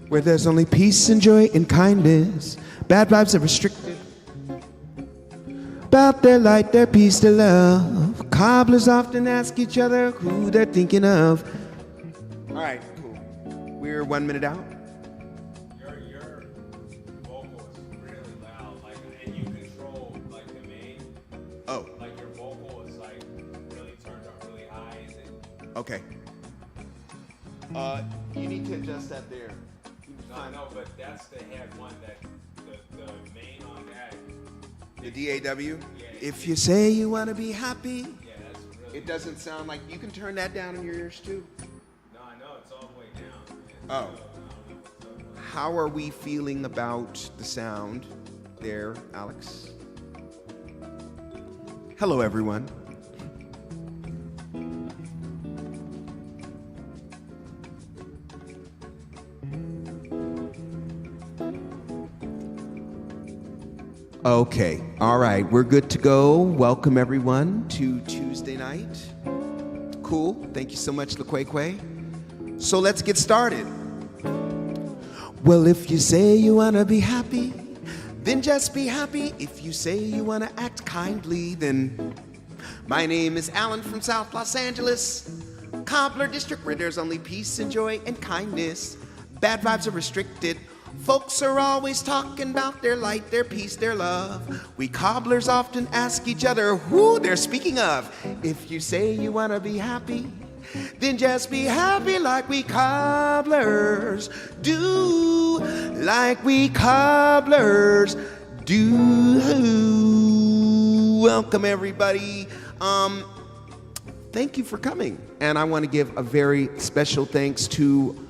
where there's only peace and joy and kindness. Bad vibes are restricted. About their light, their peace, their love. Cobblers often ask each other who they're thinking of. All right, cool. We're 1 minute out. Your vocal is really loud, like, and you control like the main. Oh. Like your vocal is like really turned up really high. Is it? Okay. You need to adjust that there. No, I know, but that's the head one that the main on that. The DAW? Yeah. If you say you want to be happy, Yeah, that's really. it doesn't sound like you can turn that down in your ears too. No, I know it's all the way down. Oh. I don't know what's up. How are we feeling about the sound there, Alex? Hello, everyone. Okay, all right, we're good to go. Welcome everyone to Tuesday night. Cool, thank you so much, LaQuay. So let's get started. Well, if you say you wanna be happy, then just be happy. If you say you wanna act kindly, then my name is Alan from South Los Angeles, Cobbler District, where there's only peace and joy and kindness. Bad vibes are restricted. Folks are always talking about their light, their peace, their love. We cobblers often ask each other who they're speaking of. If you say you wanna be happy, then just be happy like we cobblers do. Like we cobblers do. Welcome everybody. Thank you for coming. And I want to give a very special thanks to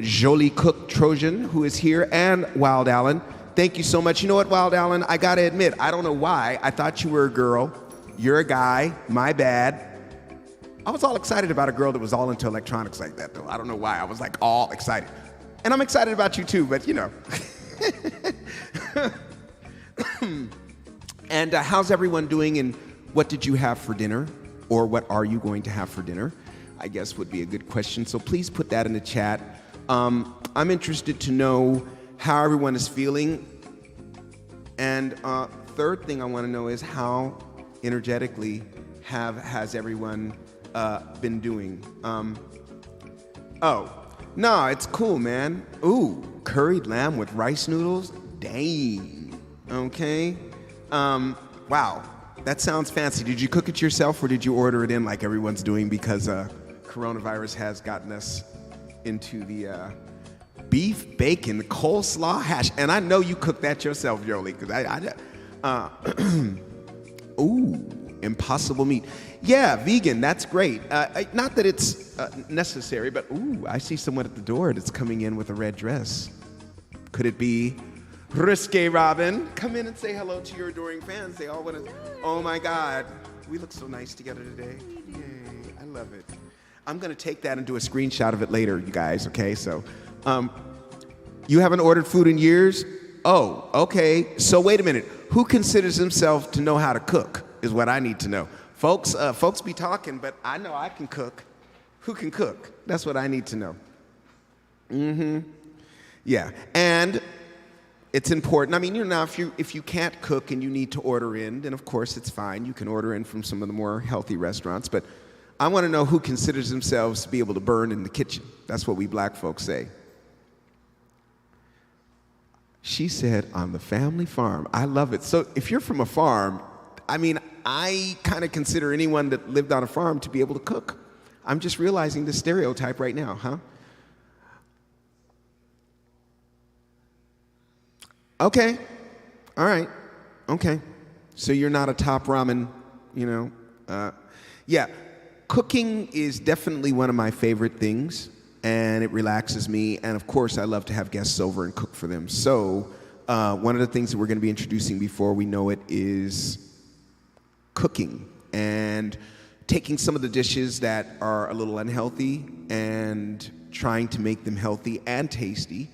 Jolie Cook Trojan, who is here, and Wild Allen. Thank you so much. You know what, Wild Allen? I gotta admit, I don't know why. I thought you were a girl. You're a guy. My bad. I was all excited about a girl that was all into electronics like that, though. I don't know why. I was like all excited. And I'm excited about you too, but you know. And how's everyone doing, and what did you have for dinner? Or what are you going to have for dinner? I guess would be a good question. So please put that in the chat. I'm interested to know how everyone is feeling. And third thing I want to know is how energetically has everyone been doing? Oh, no, it's cool, man. Ooh, curried lamb with rice noodles? Dang. Okay. Wow, that sounds fancy. Did you cook it yourself or did you order it in like everyone's doing because coronavirus has gotten us into the beef, bacon, coleslaw, hash? And I know you cooked that yourself, Jolie, because ooh, impossible meat. Yeah, vegan, that's great. Not that it's necessary, but ooh, I see someone at the door that's coming in with a red dress. Could it be Risque Robin? Come in and say hello to your adoring fans. They all want to, oh my God, we look so nice together today. Yay, I love it. I'm gonna take that and do a screenshot of it later, you guys, okay? So, you haven't ordered food in years? Oh, okay, so wait a minute. Who considers himself to know how to cook is what I need to know. Folks be talking, but I know I can cook. Who can cook? That's what I need to know. Yeah, and it's important. I mean, you know, if you can't cook and you need to order in, then of course it's fine. You can order in from some of the more healthy restaurants, but I want to know who considers themselves to be able to burn in the kitchen. That's what we black folks say. She said, on the family farm. I love it. So if you're from a farm, I mean, I kind of consider anyone that lived on a farm to be able to cook. I'm just realizing the stereotype right now, huh? Okay, all right, okay. So you're not a top ramen, you know? Yeah, cooking is definitely one of my favorite things, and it relaxes me, and of course I love to have guests over and cook for them. So one of the things that we're gonna be introducing before we know it is cooking, and taking some of the dishes that are a little unhealthy and trying to make them healthy and tasty.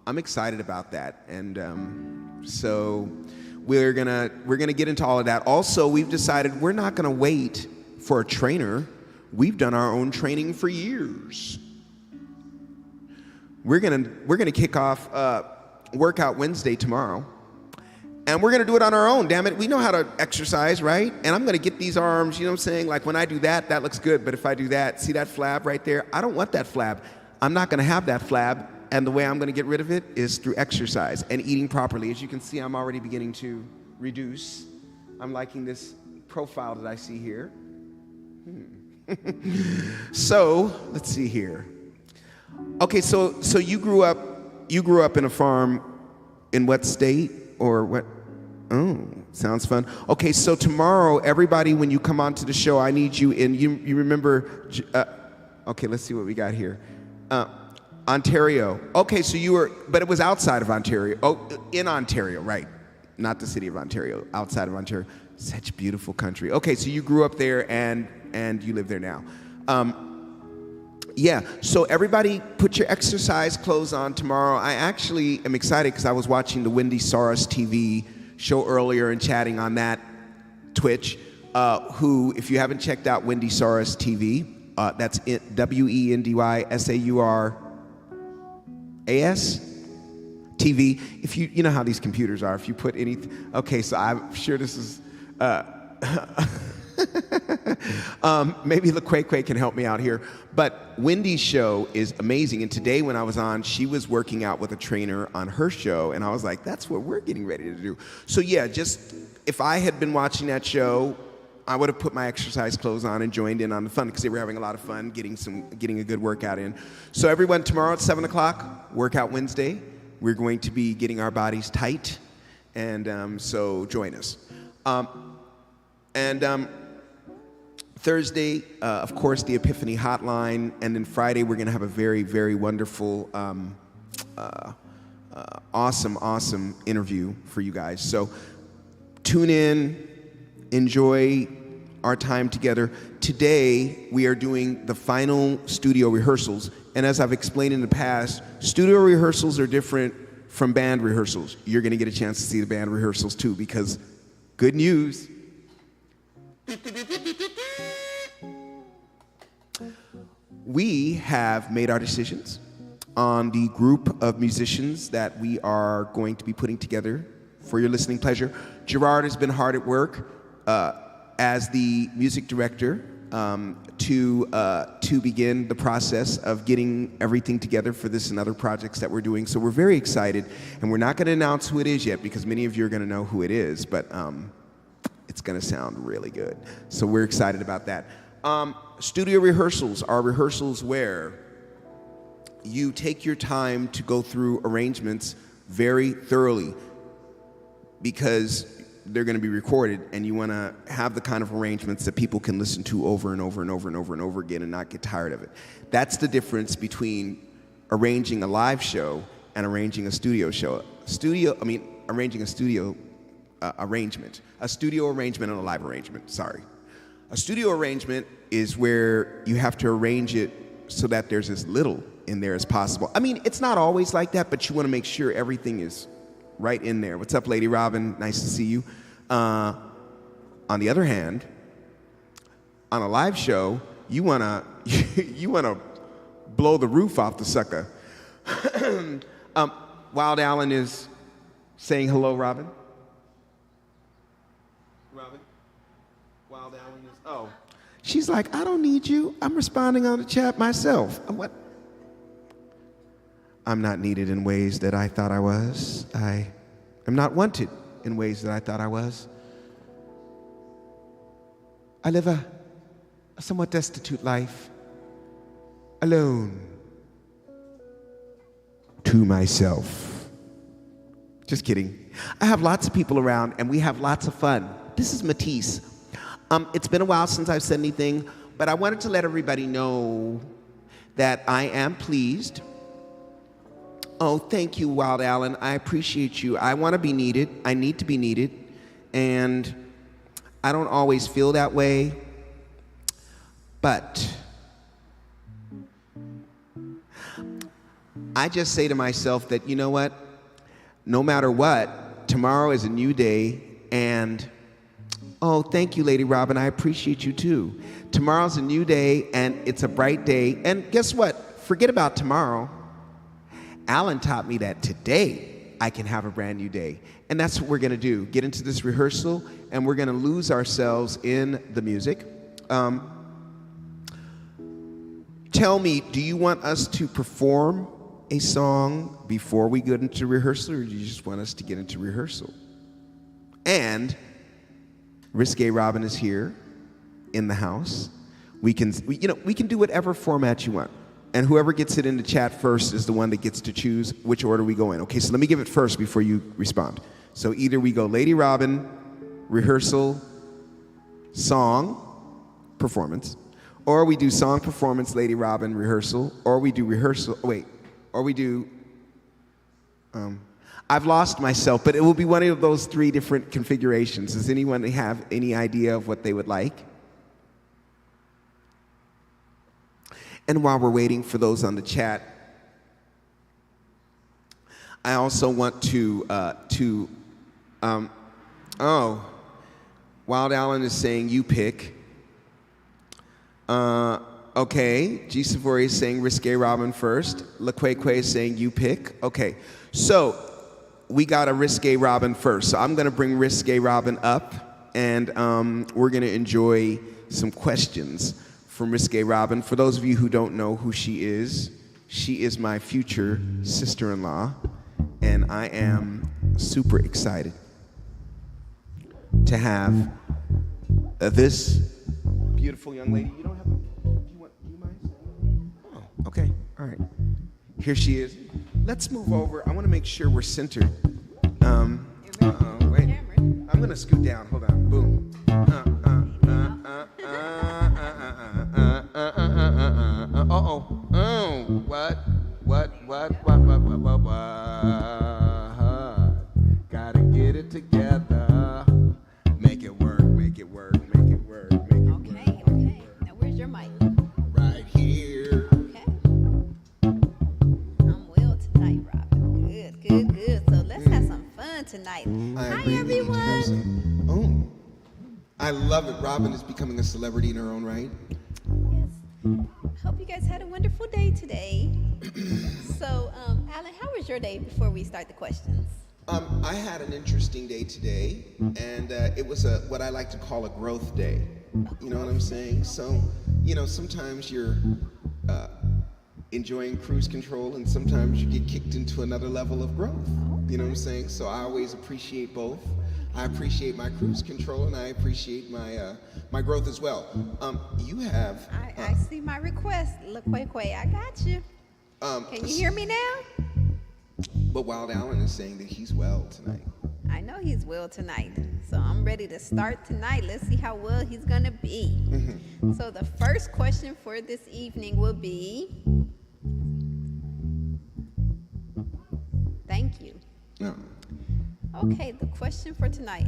I'm excited about that, and so we're gonna get into all of that. Also, we've decided we're not gonna wait for a trainer. We've done our own training for years. we're gonna kick off Workout Wednesday tomorrow. And we're gonna do it on our own, damn it. We know how to exercise, right? And I'm gonna get these arms, you know what I'm saying? Like when I do that, that looks good. But if I do that, see that flab right there? I don't want that flab. I'm not gonna have that flab. And the way I'm gonna get rid of it is through exercise and eating properly. As you can see, I'm already beginning to reduce. I'm liking this profile that I see here. So, let's see here. Okay, so you grew up in a farm in what state or what? Oh, sounds fun. Okay, so tomorrow, everybody, when you come onto the show, I need you in. You remember? Okay, let's see what we got here. Ontario. Okay, so you were, but it was outside of Ontario. Oh, in Ontario, right? Not the city of Ontario. Outside of Ontario. Such a beautiful country. Okay, so you grew up there and you live there now. Yeah, so everybody put your exercise clothes on tomorrow. I actually am excited because I was watching the Wendy Soros TV show earlier and chatting on that Twitch, who, if you haven't checked out Wendy Soros TV, that's WendySauras TV. If you know how these computers are, if you put anything, okay, so I'm sure this is, maybe LaQuay can help me out here. But Wendy's show is amazing. And today when I was on, she was working out with a trainer on her show. And I was like, that's what we're getting ready to do. So yeah, just if I had been watching that show, I would have put my exercise clothes on and joined in on the fun because they were having a lot of fun getting a good workout in. So everyone, tomorrow at 7 o'clock, Workout Wednesday, we're going to be getting our bodies tight. And so join us. Thursday, of course, the Epiphany Hotline, and then Friday we're going to have a very, very wonderful, awesome interview for you guys. So tune in, enjoy our time together. Today we are doing the final studio rehearsals, and as I've explained in the past, studio rehearsals are different from band rehearsals. You're going to get a chance to see the band rehearsals too, because good news. We have made our decisions on the group of musicians that we are going to be putting together for your listening pleasure. Gerard has been hard at work as the music director to begin the process of getting everything together for this and other projects that we're doing. So we're very excited, and we're not going to announce who it is yet because many of you are going to know who it is, but it's going to sound really good. So we're excited about that. Studio rehearsals are rehearsals where you take your time to go through arrangements very thoroughly because they're going to be recorded, and you want to have the kind of arrangements that people can listen to over and over and over and over and over again and not get tired of it. That's the difference between arranging a live show and arranging a studio show. Arranging a studio arrangement. A studio arrangement and a live arrangement, sorry. A studio arrangement is where you have to arrange it so that there's as little in there as possible. I mean, it's not always like that, but you want to make sure everything is right in there. What's up, Lady Robin? Nice to see you. On the other hand, on a live show, you wanna blow the roof off the sucker. Wild Allen is saying hello, Robin. Robin? Wild Allen is, oh. She's like, I don't need you. I'm responding on the chat myself. What? I'm not needed in ways that I thought I was. I am not wanted in ways that I thought I was. I live a somewhat destitute life, alone, to myself. Just kidding. I have lots of people around, and we have lots of fun. This is Matisse. It's been a while since I've said anything, but I wanted to let everybody know that I am pleased. Oh, thank you, Wild Allen. I appreciate you. I want to be needed. I need to be needed. And I don't always feel that way. But I just say to myself that, you know what? No matter what, tomorrow is a new day. And, oh, thank you, Lady Robin. I appreciate you, too. Tomorrow's a new day, and it's a bright day. And guess what? Forget about tomorrow. Alan taught me that today I can have a brand new day. And that's what we're going to do. Get into this rehearsal, and we're going to lose ourselves in the music. Tell me, do you want us to perform a song before we get into rehearsal, or do you just want us to get into rehearsal? And Risque Robin is here in the house. We can do whatever format you want. And whoever gets it in the chat first is the one that gets to choose which order we go in. Okay, so let me give it first before you respond. So either we go Lady Robin, rehearsal, song, performance, or we do song, performance, Lady Robin, rehearsal, or we do rehearsal, I've lost myself, but it will be one of those 3 different configurations. Does anyone have any idea of what they would like? And while we're waiting for those on the chat, I also want to Wild Allen is saying you pick. Okay, G. Savory is saying Risque Robin first. LaQuay is saying you pick. Okay, so we got a Risque Robin first. So I'm gonna bring Risque Robin up, and we're gonna enjoy some questions from Risque Robin. For those of you who don't know who she is my future sister-in-law, and I am super excited to have this beautiful young lady. You don't have, do you mind? Oh, okay, all right. Here she is. Let's move over. I want to make sure we're centered. Wait. I'm gonna scoot down. Hold on. Boom. What? Gotta get it together. Make it work. Okay. Now where's your mic? Right here. Okay. I'm well tonight, Robin. Good. So let's have some fun tonight. Hi, everyone. Oh, I love it. Robin is becoming a celebrity in her own right. Yes. Hope you guys had a wonderful day today. So, Alan, how was your day before we start the questions? I had an interesting day today, and it was what I like to call a growth day. You know what I'm saying? So, sometimes you're enjoying cruise control, and sometimes you get kicked into another level of growth. You know what I'm saying? So I always appreciate both. I appreciate my cruise control, and I appreciate my growth as well. You have... I see my request. LaQuay, I got you. Can you hear me now? But Wild Allen is saying that he's well tonight. I know he's well tonight, so I'm ready to start tonight. Let's see how well he's gonna be. So the first question for this evening will be, thank you. No. Okay, the question for tonight,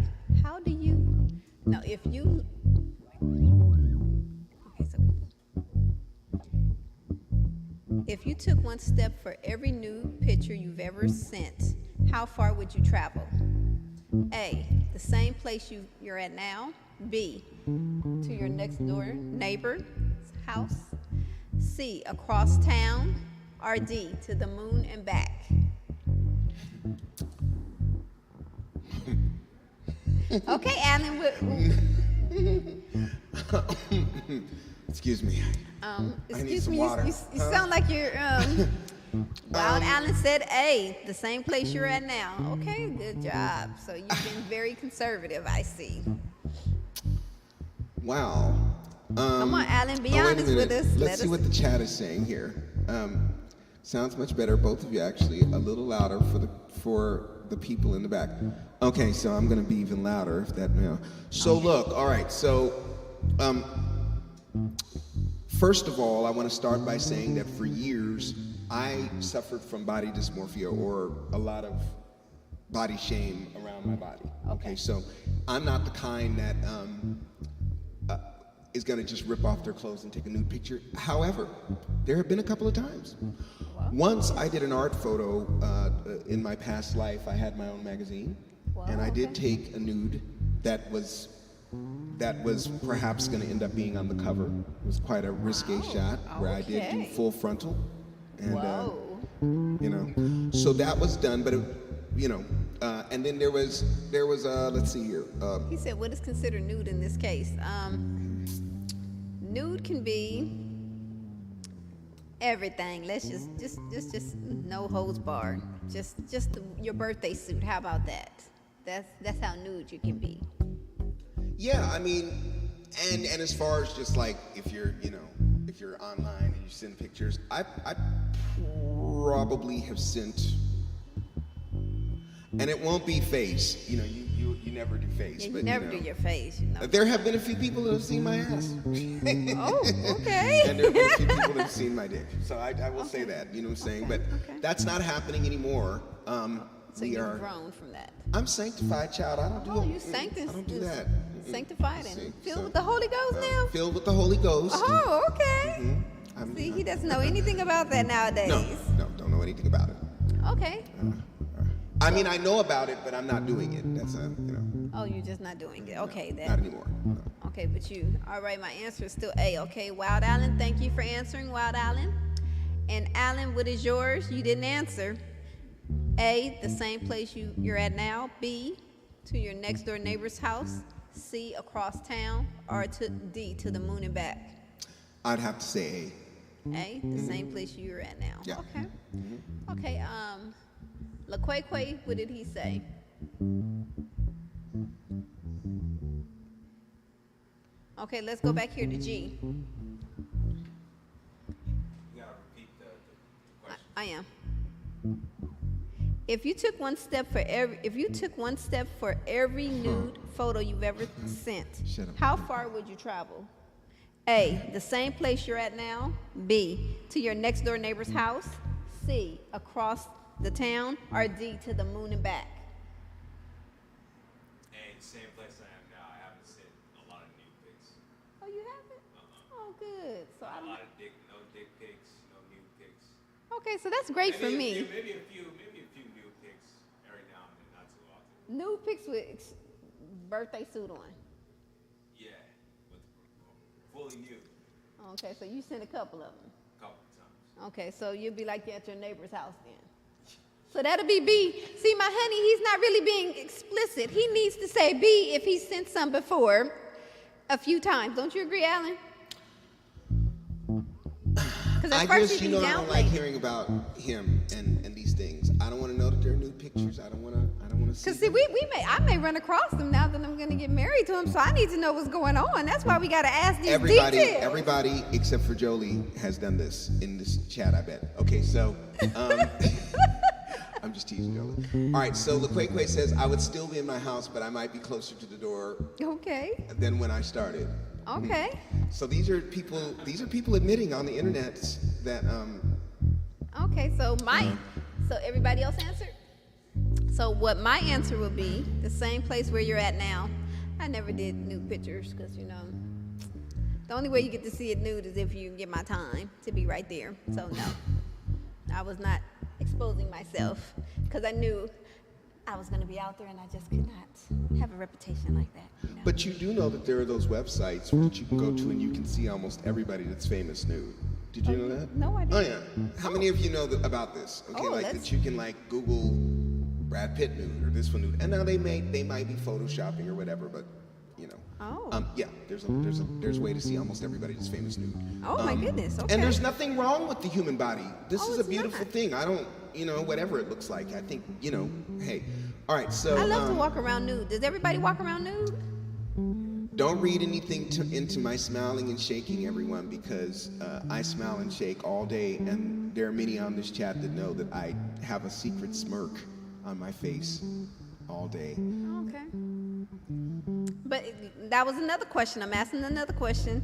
if you took one step for every nude picture you've ever sent, how far would you travel? A, the same place you're at now. B, to your next door neighbor's house. C, across town. Or D, to the moon and back. Okay, Alan. Excuse me. Excuse me. Water. You sound like you're. Wild Allen said A, the same place you're at now. Okay, good job. So you've been very conservative, I see. Wow. Come on, Alan, be wait a honest minute. with us. Let's see what the chat is saying here. Sounds much better, both of you actually. A little louder for the people in the back. Okay, so I'm gonna be even louder if that now. So look, all right. So, first of all, I want to start by saying that for years I suffered from body dysmorphia, or a lot of body shame around my body. Okay, so I'm not the kind that is going to just rip off their clothes and take a nude picture. However, there have been a couple of times. Once I did an art photo in my past life. I had my own magazine, and I did take a nude that was perhaps going to end up being on the cover. It was quite a risque shot where I did do full frontal, and You know, so that was done, but it, you know, and then there was let's see here. He said, what is considered nude in this case? Nude can be everything. Let's just no holds barred. Just your birthday suit. How about that? That's how nude you can be. Yeah, I mean, and as far as just like if you're online and you send pictures, I probably have sent, and it won't be face. You know, you never do face. Yeah, but you never do your face. You know. There have been a few people that have seen my ass. Oh, okay. And there have been a few people that have seen my dick. So I will say that. You know what I'm saying? But that's not happening anymore. So you've grown from that. I'm sanctified, child. I don't do. Oh, you I don't do that. Sanctified and See, filled so, with the Holy Ghost now. Filled with the Holy Ghost. Oh, okay. Mm-hmm. See, he doesn't know anything about that nowadays. No, don't know anything about it. Okay. I mean, I know about it, but I'm not doing it. That's you know. Oh, you're just not doing it. Okay, Not that. anymore. No. Okay, but you. All right, my answer is still A. Okay, Wild Allen. Thank you for answering, Wild Allen. And Allen, what is yours? You didn't answer. A, the same place you're at now. B, to your next door neighbor's house. C, across town. Or to D, to the moon and back. I'd have to say A, the same place you're at now. Yeah. Okay. Okay. LaQuay, what did he say? Okay, let's go back here to G. You gotta repeat the question. I am. If you took one step for every nude photo you've ever sent, Shut up. how far would you travel? A, the same place you're at now. B, to your next door neighbor's house. C, across the town. Or D, to the moon and back. And same place I am now. I haven't sent a lot of nude pics. Oh, you haven't? Oh, good. So I A don't. lot of no dick pics, no nude pics. Okay, so that's great for me. Maybe a few nude pics every now and then, not too often. Nude pics with birthday suit on. Yeah, with fully nude, Okay, so you sent a couple of them. a couple of times. Okay, so you'll be like you're at your neighbor's house then. So that'll be B. See, my honey, he's not really being explicit. He needs to say B if he sent some before a few times. Don't you agree, Alan? I just, I don't like hearing about him and these things. I don't want to know that there are nude pictures. I don't want to see. Because see, I may run across them now that I'm going to get married to him, so I need to know what's going on. That's why we got to ask these details. Everybody except for Jolie has done this in this chat, I bet. Okay, so I'm just teasing Jolie. All right, so LaQuay says, I would still be in my house, but I might be closer to the door Okay. than when I started. Okay. So these are people admitting on the internet that Okay, so everybody else answered? So what my answer would be, the same place where you're at now. I never did nude pictures because, the only way you get to see it nude is if you get my time to be right there. So no, I was not exposing myself because I knew I was going to be out there and I just could not have a reputation like that. But you do know that there are those websites that you can go to and you can see almost everybody that's famous nude. Did you know that? No, I didn't. Oh yeah. How many of you know about this? Okay, that you can Google Brad Pitt nude or this one nude, and now they might be photoshopping or whatever, but Oh. yeah. There's a way to see almost everybody that's famous nude. Oh my goodness. Okay. And there's nothing wrong with the human body. This is a it's beautiful not. thing. I don't, whatever it looks like. I think, hey. All right, so I love to walk around nude. Does everybody walk around nude? don't read anything into my smiling and shaking, everyone, because I smile and shake all day, and there are many on this chat that know that I have a secret smirk on my face all day. Okay. But that was another question. I'm asking another question.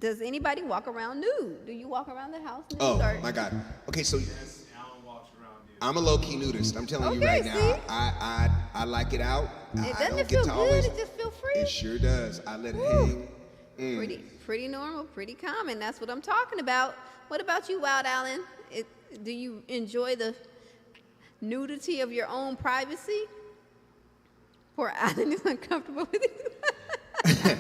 Does anybody walk around nude? Do you walk around the house nude? Oh, or- my God. Okay, so Yes, Alan walks around nude. I'm a low-key nudist. I'm telling you Okay, right now. see? I like it out. I Doesn't don't it get feel to good? always. It just feel free? It sure does. I let it Woo. hang. Pretty normal, pretty common. That's what I'm talking about. What about you, Wild Allen? Do you enjoy the nudity of your own privacy? Poor Allen is uncomfortable with it.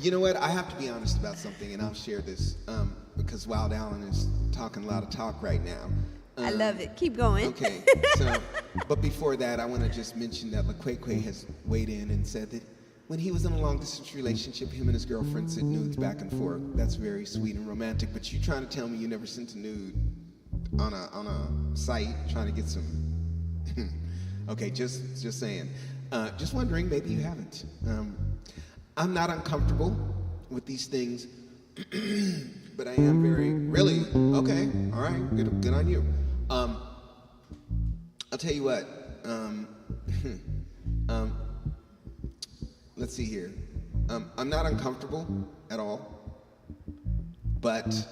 You know what? I have to be honest about something, and I'll share this. because Wild Allen is talking a lot of talk right now. I love it. Keep going. Okay, so, but before that, I want to just mention that LaQuay has weighed in and said that when he was in a long-distance relationship, him and his girlfriend sent nudes back and forth. That's very sweet and romantic, but you trying to tell me you never sent a nude on a site trying to get some... Okay, just saying. Just wondering, maybe you haven't. I'm not uncomfortable with these things, but I am very, really? Okay, all right, good on you. I'll tell you what, let's see here. I'm not uncomfortable at all, but,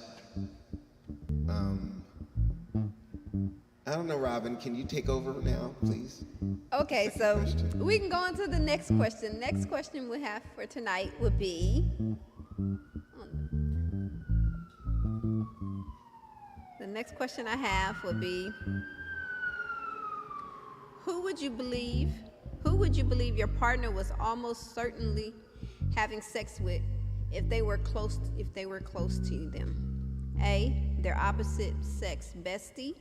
I don't know, Robin, can you take over now, please? Okay, so we can go on to the next question. Next question we have for tonight would be, the next question I have would be, who would you believe your partner was almost certainly having sex with if they were close to them? A, their opposite sex bestie.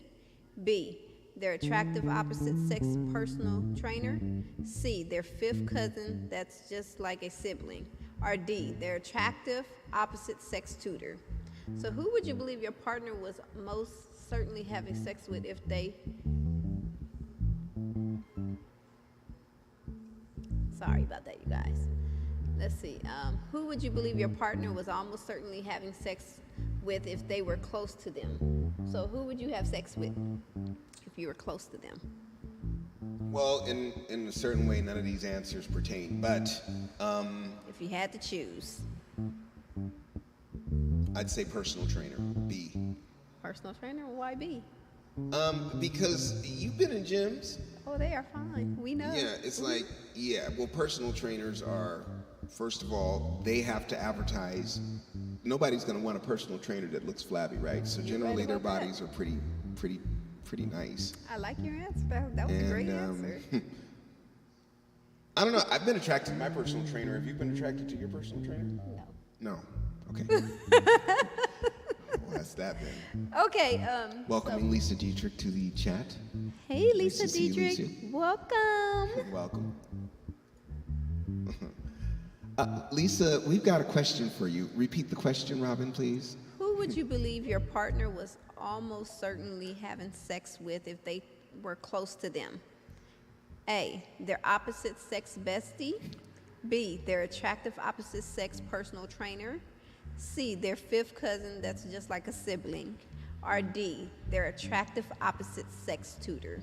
B, their attractive opposite sex personal trainer. C, their fifth cousin that's just like a sibling. Or D, their attractive opposite sex tutor. So who would you believe your partner was most certainly having sex with if they... Sorry about that, you guys. Let's see. Who would you believe your partner was almost certainly having sex with if they were close to them? So who would you have sex with if you were close to them? Well, in a certain way, none of these answers pertain, but If you had to choose. I'd say personal trainer, B. Personal trainer? Why B? Because you've been in gyms. Oh, they are fine. We know. Yeah, it's like, well, personal trainers are, first of all, they have to advertise. Nobody's going to want a personal trainer that looks flabby, right? So generally their bodies are pretty nice. I like your answer. That was a great answer. I don't know. I've been attracted to my personal trainer. Have you been attracted to your personal trainer? No. No. Okay. Well, that's that then. Okay. Welcoming Lisa Dietrich to the chat. Hey, Nice Lisa to see you, Dietrich. Lisa. Welcome. Welcome. Lisa, we've got a question for you. Repeat the question, Robin, please. Who would you believe your partner was almost certainly having sex with if they were close to them? A, their opposite sex bestie. B, their attractive opposite sex personal trainer. C, their fifth cousin that's just like a sibling. Or D, their attractive opposite sex tutor.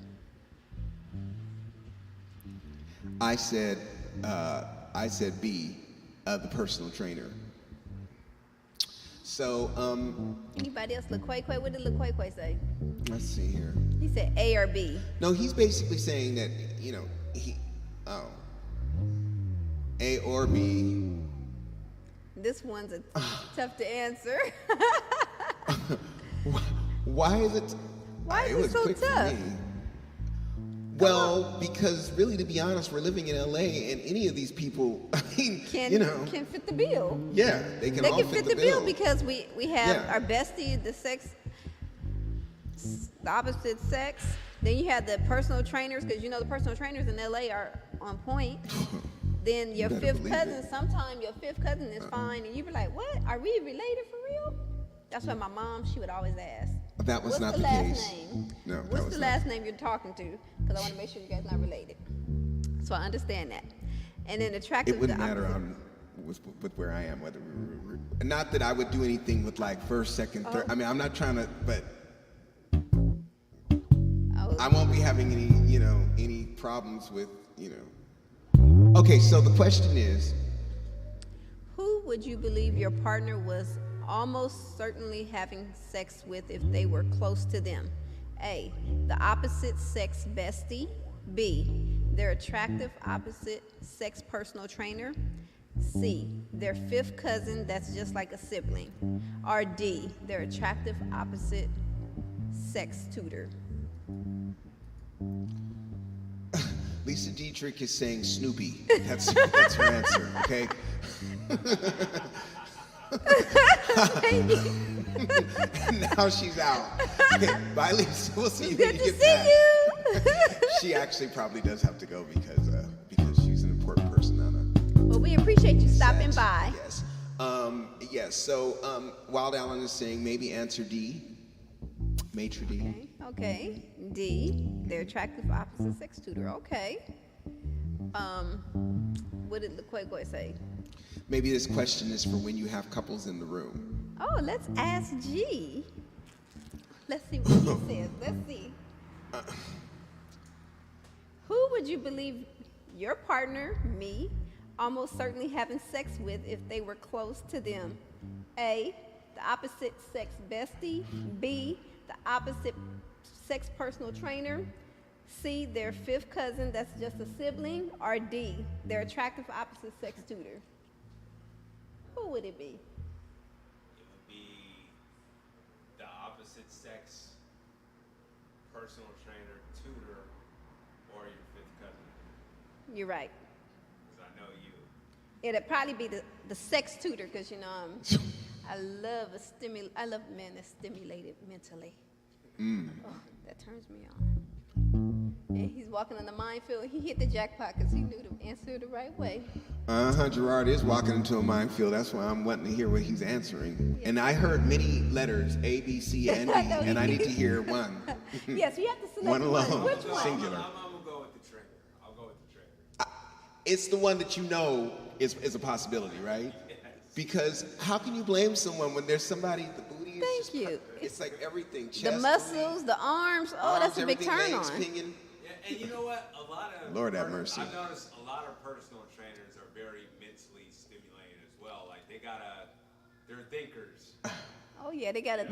I said B, the personal trainer. So, Anybody else? LaQuay? What did LaQuay say? let's see here. He said A or B. No, he's basically saying that, A or B. This one's tough to answer. Why is it? Why is it was so quick tough? For me. Well, because really, to be honest, we're living in LA, and any of these people, I mean, Can fit the bill. yeah, they can They all can fit the bill because we have Yeah. our bestie, the opposite sex. Then you have the personal trainers, because the personal trainers in LA are on point. Then your better fifth believe cousin, it. sometimes your fifth cousin is fine, and you be like, what? Are we related for real? That's why my mom, she would always ask. That was What's not the the last case. name? No, that What's was the not. last name you're talking to? Because I want to make sure you guys are not related. So I understand that. And then attractive. It wouldn't the matter opposite- with where I am, whether not that I would do anything with like first, second, third. I mean, I'm not trying to, but I won't be having any problems with, Okay, so the question is, Who would you believe your partner was almost certainly having sex with if they were close to them? A, the opposite sex bestie. B, their attractive opposite sex personal trainer. C, their fifth cousin that's just like a sibling. Or D, their attractive opposite sex tutor. Lisa Dietrich is saying Snoopy. That's her answer, okay? Now she's out. Okay, bye, Lisa. We'll see you when Good you to get see back. you. She actually probably does have to go because she's an important person on a Well, we appreciate you stopping set. by. Yes. Yes. So, Wild Alan is saying maybe answer D. Maitre D. Okay. D, they're attractive opposite sex tutor. Okay. What did LaQuaque say? Maybe this question is for when you have couples in the room. Oh, let's ask G. Let's see what he says. Let's see. Who would you believe your partner, me, almost certainly having sex with if they were close to them? A, the opposite sex bestie. B, the opposite sex personal trainer. C, their fifth cousin that's just a sibling. Or D, their attractive opposite sex tutor. Who would it be? It would be the opposite sex personal trainer, tutor, or your fifth cousin. You're right. Because I know you. It'd probably be the sex tutor, because I love men that's stimulated mentally. Oh, that turns me on. And he's walking on the minefield. He hit the jackpot because he knew to answer the right way. Gerard is walking into a minefield. That's why I'm wanting to hear what he's answering. And I heard many letters, A, B, C, and D, and I need to hear one. Yes, you have to select One alone. Which one? Singular. I'm going to go with the trainer. I'll go with the trainer. It's the one that you know is a possibility, right? Because how can you blame someone when there's somebody, the booty is Thank just you. It's like everything. Chest, The muscles, booty, the arms. Oh, that's a big everything, turn legs, on. pinion. Yeah, and you know what? A lot of Lord have mercy. I've noticed a lot of personal trainers are very mentally stimulating as well. Like they're thinkers. Oh yeah, they gotta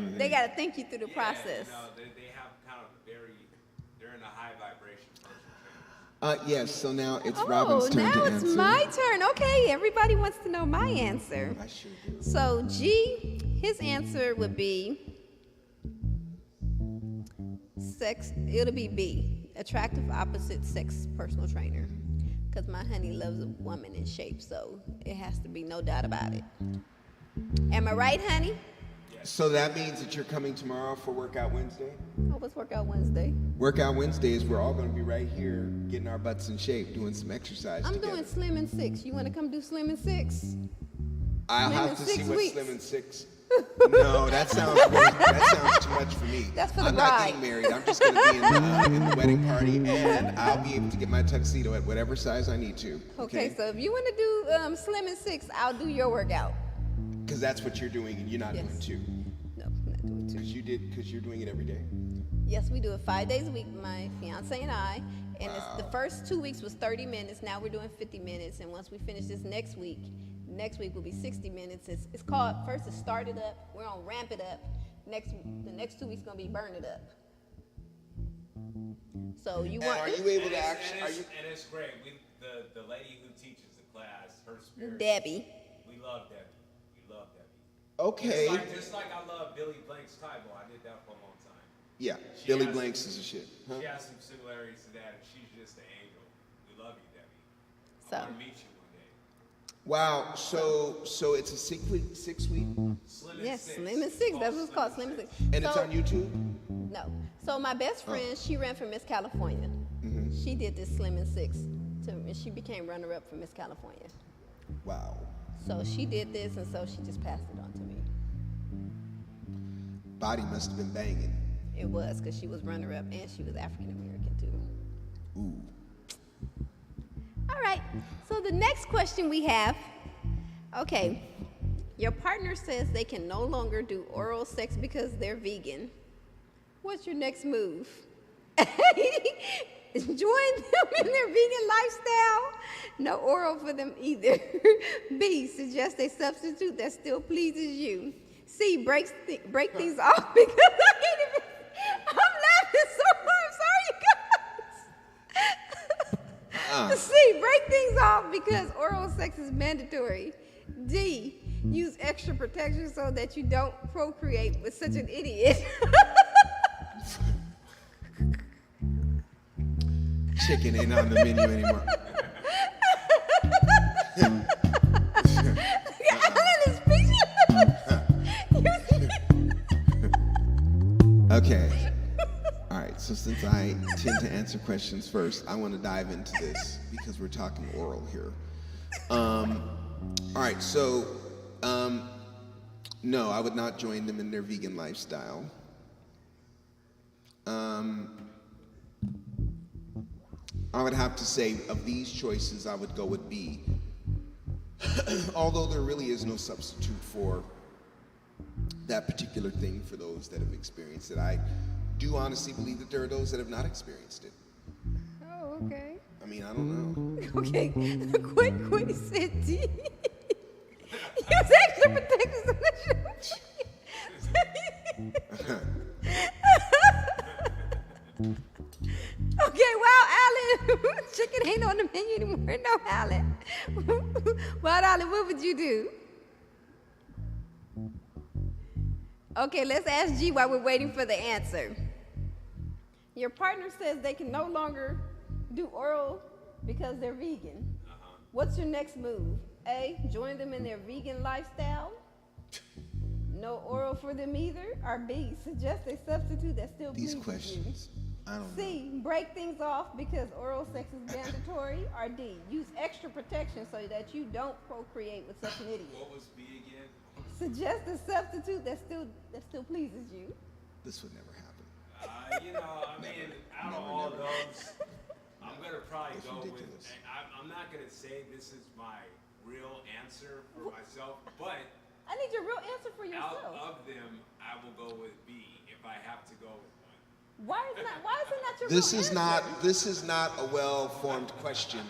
think you through the Yeah, process. You know, they have kind of they're in a high vibration personal trainers. Yes, so now it's Robin's turn now to it's answer. my turn. Okay, everybody wants to know my answer. I sure do. So G, his answer would be sex. It'll be B, attractive opposite sex personal trainer. Because my honey loves a woman in shape, so it has to be, no doubt about it. Am I right, honey? So that means that you're coming tomorrow for Workout Wednesday? Oh, what's Workout Wednesday? Workout Wednesday is we're all going to be right here getting our butts in shape, doing some exercise I'm together. doing Slim and 6. You want to come do Slim and 6? I'll Slim have in to see 6 what weeks. Slim in 6. No, that sounds too much for me. That's for the I'm not bride. getting married. I'm just going to be in the wedding party, and I'll be able to get my tuxedo at whatever size I need to. Okay, so if you want to do Slim and 6, I'll do your workout. Because that's what you're doing, and you're not Yes. doing 2. No, I'm not doing 2. Because you're doing it every day. Yes, we do it 5 days a week, my fiance and I. And it's, the first 2 weeks was 30 minutes. Now we're doing 50 minutes. And once we finish this next week will be 60 minutes. It's called, first it's start it up. We're going to ramp it up. The next 2 weeks going to be burn it up. So you want... Are you able to actually... And it's great. The lady who teaches the class, her spirit. Debbie. We love Debbie. We love Debbie. Okay. Just like I love Billy Blank's Tybo. I did that for a long time. Yeah, She Billy has- Blanks is a shit. Huh? She has some similarities to that, and she's just an angel. We love you, Debbie. So, I want to meet you one day. Wow, so it's a 6-week? Slim and yes, 6. Slim and 6. That's what it's called, Slim and 6. And it's So- on YouTube? No. So my best friend, she ran for Miss California. She did this Slim and 6, and she became runner-up for Miss California. Wow. So she did this, and so she just passed it on to me. Body must have been banging. It was, because she was runner-up, and she was African-American, too. Ooh. All right, so the next question we have, okay, your partner says they can no longer do oral sex because they're vegan. What's your next move? Join them in their vegan lifestyle? No oral for them either. B, suggest a substitute that still pleases you. C, break things off because I can't even, I'm laughing so hard. I'm sorry, you guys. C, break things off because oral sex is mandatory. D, use extra protection so that you don't procreate with such an idiot. Chicken ain't on the menu anymore. Alan is speechless. Okay. All right, so since I tend to answer questions first, I want to dive into this because we're talking oral here. All right, so no, I would not join them in their vegan lifestyle. I would have to say, of these choices, I would go with B. Although there really is no substitute for that particular thing for those that have experienced it. I do honestly believe that there are those that have not experienced it. Oh, okay. I mean, I don't know. Okay, quick said D. He was actually protecting some Okay, wow, Alan. Chicken ain't on the menu anymore. No, Alan. Wild Alan, what would you do? Okay, let's ask G while we're waiting for the answer. Your partner says they can no longer do oral because they're vegan. What's your next move? A, join them in their vegan lifestyle. No oral for them either. Or B, suggest a substitute that still These pleases questions, I don't know. C, break things off because oral sex is mandatory. Or D, use extra protection so that you don't procreate with such an idiot. What was B again? Suggest a substitute that still pleases you. This would never happen. Out of all those, I'm gonna probably That's go ridiculous. with. I'm not gonna say this is my real answer for myself, but I need your real answer for out yourself. of them, I will go with B if I have to go with one. Why is it not your This real is answer? this is not a well-formed question.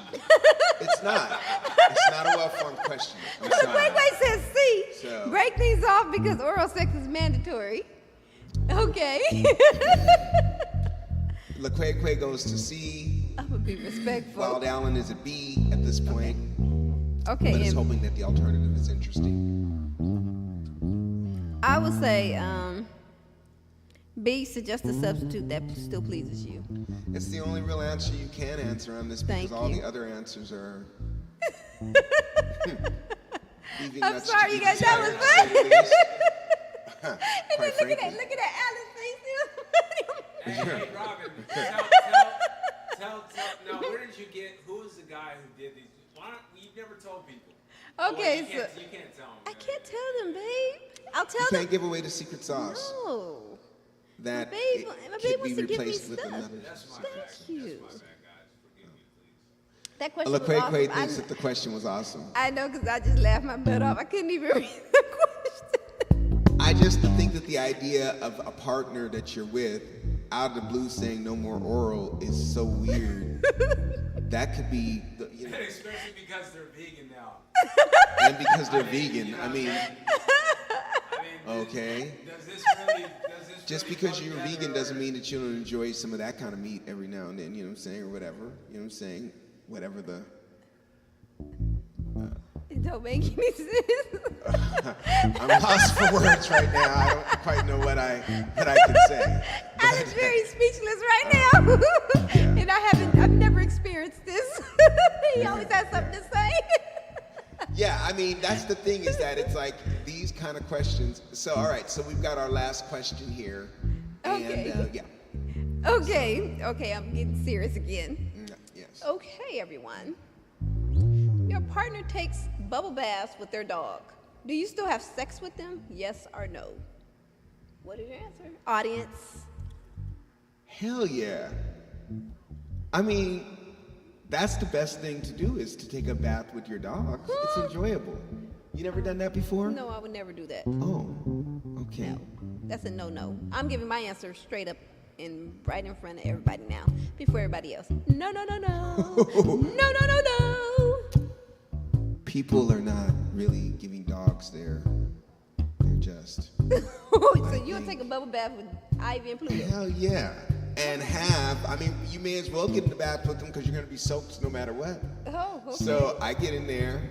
It's not. It's not a well-formed question. I'm sorry. Wait, says C. So- Break things off because oral sex is mandatory. Okay. LaQuay goes to C. I'm gonna be respectful. Wild Allen is a B at this point. Okay, But is and hoping that the alternative is interesting. I would say B, suggest a substitute that still pleases you. It's the only real answer you can answer on this because Thank all you. the other answers are. leaving I'm much to sorry, be you guys. That was desired, to say the least. And Quite then look frankly. at that Alan's face. Hey, Robin, tell. Now, where did you get? Who was the guy who did these? Why don't you've never told people? Okay, you can't tell them. I can't tell them, babe. I'll tell You them. can't give away the secret sauce. No. That My it babe could wants be to give me replaced with stuff. another. That's my Thank bad. you. That's my bad, guys. Forgive me, please. That question was LaQuay awesome. thinks that the question was awesome. I know, because I just laughed my butt off. I couldn't even read the question. I just think that the idea of a partner that you're with out of the blue saying no more oral is so weird. That could be, And especially because they're vegan now. and because they're vegan. I mean, okay. Does this really? Just really because go you're together, vegan doesn't or- mean that you don't enjoy some of that kind of meat every now and then, you know what I'm saying, or whatever. You know what I'm saying? Whatever the. It don't make any sense. I'm lost for words right now. I don't quite know what I can say. Alan's very speechless right now. And I've never experienced this. He always has something to say. Yeah, I mean, that's the thing is that it's like these kind of questions. So, all right, so we've got our last question here. Okay. And, yeah. Okay, I'm getting serious again. Yes. Okay, everyone. Your partner takes bubble baths with their dog. Do you still have sex with them? Yes or no? What is your answer? Audience. Hell yeah. I mean, that's the best thing to do is to take a bath with your dog. It's enjoyable. You never done that before? No, I would never do that. Oh, okay. No, that's a no-no. I'm giving my answer straight up and right in front of everybody now, before everybody else. No. No. People are not really giving dogs they're just. So you'll take a bubble bath with Ivy and Pluto? Hell yeah. And I mean, you may as well get in the bath with them because you're going to be soaked no matter what. Oh, okay. So I get in there,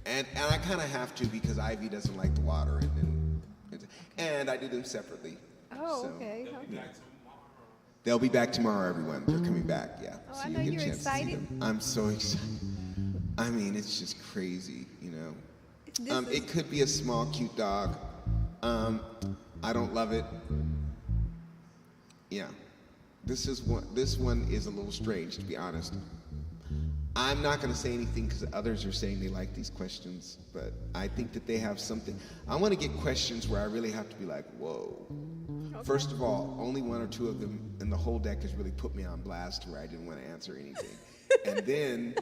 and I kind of have to because Ivy doesn't like the water, and I do them separately. Oh, So, okay. They'll be back tomorrow, everyone. They're coming back, yeah. Oh, So I you'll know get a you're chance to see excited. them. I'm so excited. I mean, it's just crazy, you know. It could be a small, cute dog. I don't love it. Yeah. This one is a little strange, to be honest. I'm not going to say anything because others are saying they like these questions, but I think that they have something. I want to get questions where I really have to be like, whoa. Okay. First of all, only one or two of them in the whole deck has really put me on blast where I didn't want to answer anything. And then,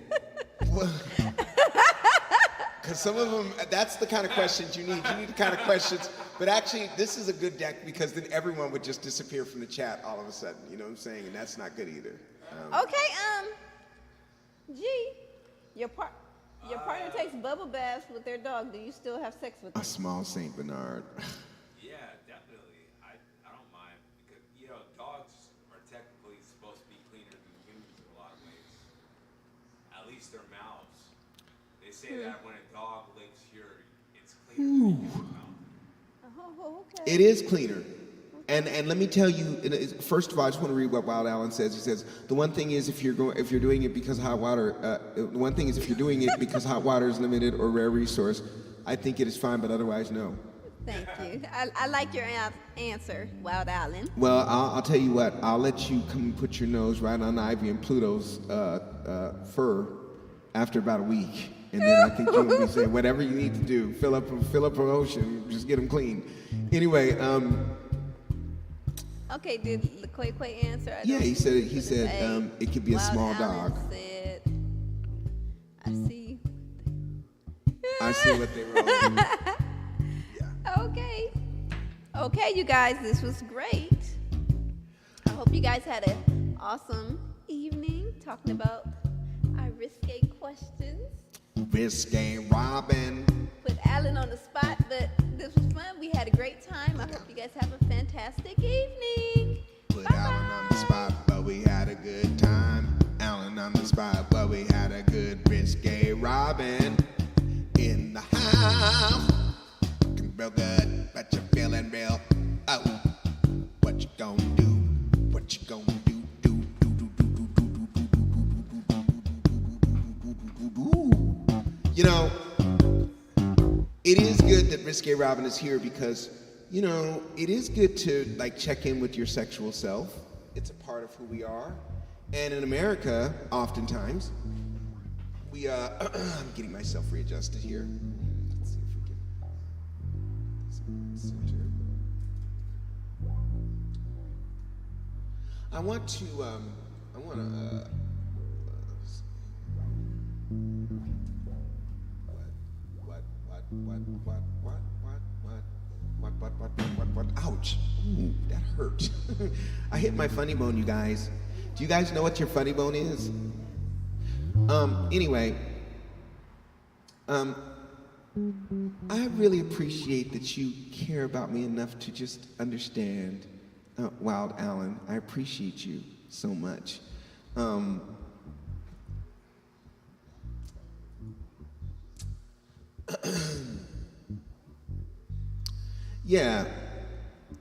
because some of them, that's the kind of questions you need. You need the kind of questions. But actually, this is a good deck because then everyone would just disappear from the chat all of a sudden. You know what I'm saying? And that's not good either. G, your partner takes bubble baths with their dog. Do you still have sex with them? A small Saint Bernard. Yeah, definitely. I don't mind because dogs are technically supposed to be cleaner than humans in a lot of ways. At least their mouths. They say that when a dog licks it's cleaner than your mouth. Oh, okay. It is cleaner. And let me tell you, first of all, I just want to read what Wild Allen says. He says, the one thing is if you're doing it because hot water is limited or rare resource, I think it is fine, but otherwise, no. Thank you. I like your answer, Wild Allen. Well, I'll tell you what. I'll let you come and put your nose right on Ivy and Pluto's fur after about a week. And then I think you'll be saying whatever you need to do. Fill up an ocean. Just get them clean. Anyway, okay, did the Quay answer? Yeah, he said it could be a small dog. Said, I see what they wrote. Yeah. Okay, you guys, this was great. I hope you guys had an awesome evening talking about our risque questions. Risque Robin. Put Alan on the spot, but this was fun. We had a great time. I hope you guys have a fantastic evening. Put Alan on the spot, but we had a good time. Alan on the spot, but we had a good Risque Robin in the house. Looking real good, but you're feeling real. Oh, what you gonna do? What you gonna do? It is good that Risque Robin is here because, it is good to check in with your sexual self. It's a part of who we are. And in America, oftentimes, we, I'm getting myself readjusted here. Let's see if we can center. I want to. What? Ouch. Ooh, that hurt. I hit my funny bone, you guys. Do you guys know what your funny bone is? Anyway, I really appreciate that you care about me enough to just understand. Wild Allen, I appreciate you so much. Yeah,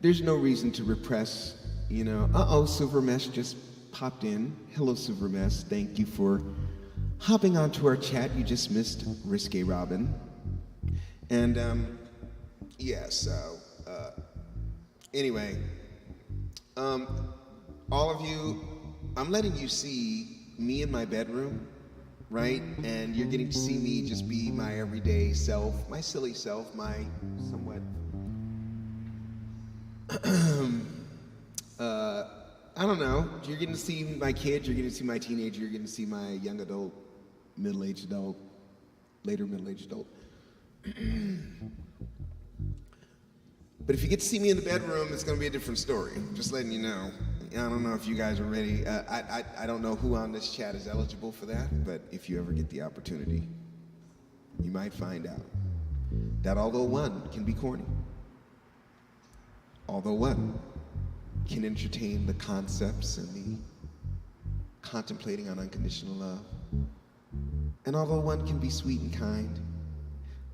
there's no reason to repress, Silver Mesh just popped in. Hello, Silver Mesh. Thank you for hopping onto our chat. You just missed Risque Robin. And, anyway, all of you, I'm letting you see me in my bedroom, right? And you're getting to see me just be my everyday self, my silly self, my somewhat I don't know. You're getting to see my kids, you're getting to see my teenager, you're getting to see my young adult, middle-aged adult, later middle-aged adult. But if you get to see me in the bedroom, it's going to be a different story. Just letting you know. I don't know if you guys are ready. I don't know who on this chat is eligible for that, but if you ever get the opportunity, you might find out that although one can be corny, although one can entertain the concepts and the contemplating on unconditional love, and although one can be sweet and kind,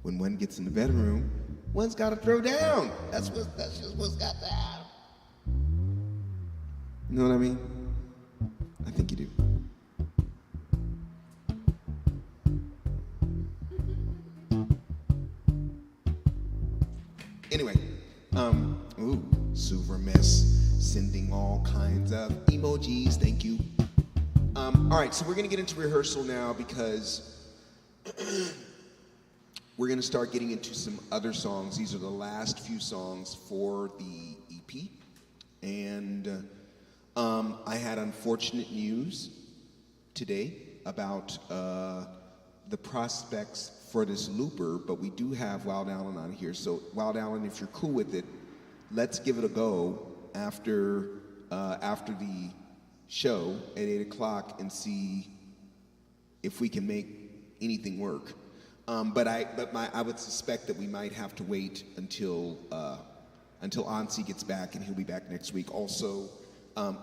when one gets in the bedroom, one's got to throw down. That's just what's got to happen. You know what I mean? I think you do. Anyway, Silver Mess sending all kinds of emojis. Thank you. All right, so we're gonna get into rehearsal now because we're gonna start getting into some other songs. These are the last few songs for the EP. And I had unfortunate news today about the prospects for this looper, but we do have Wild Allen on here. So Wild Allen, if you're cool with it, let's give it a go after the show at 8 o'clock and see if we can make anything work. But I would suspect that we might have to wait until Ansi gets back, and he'll be back next week. Also,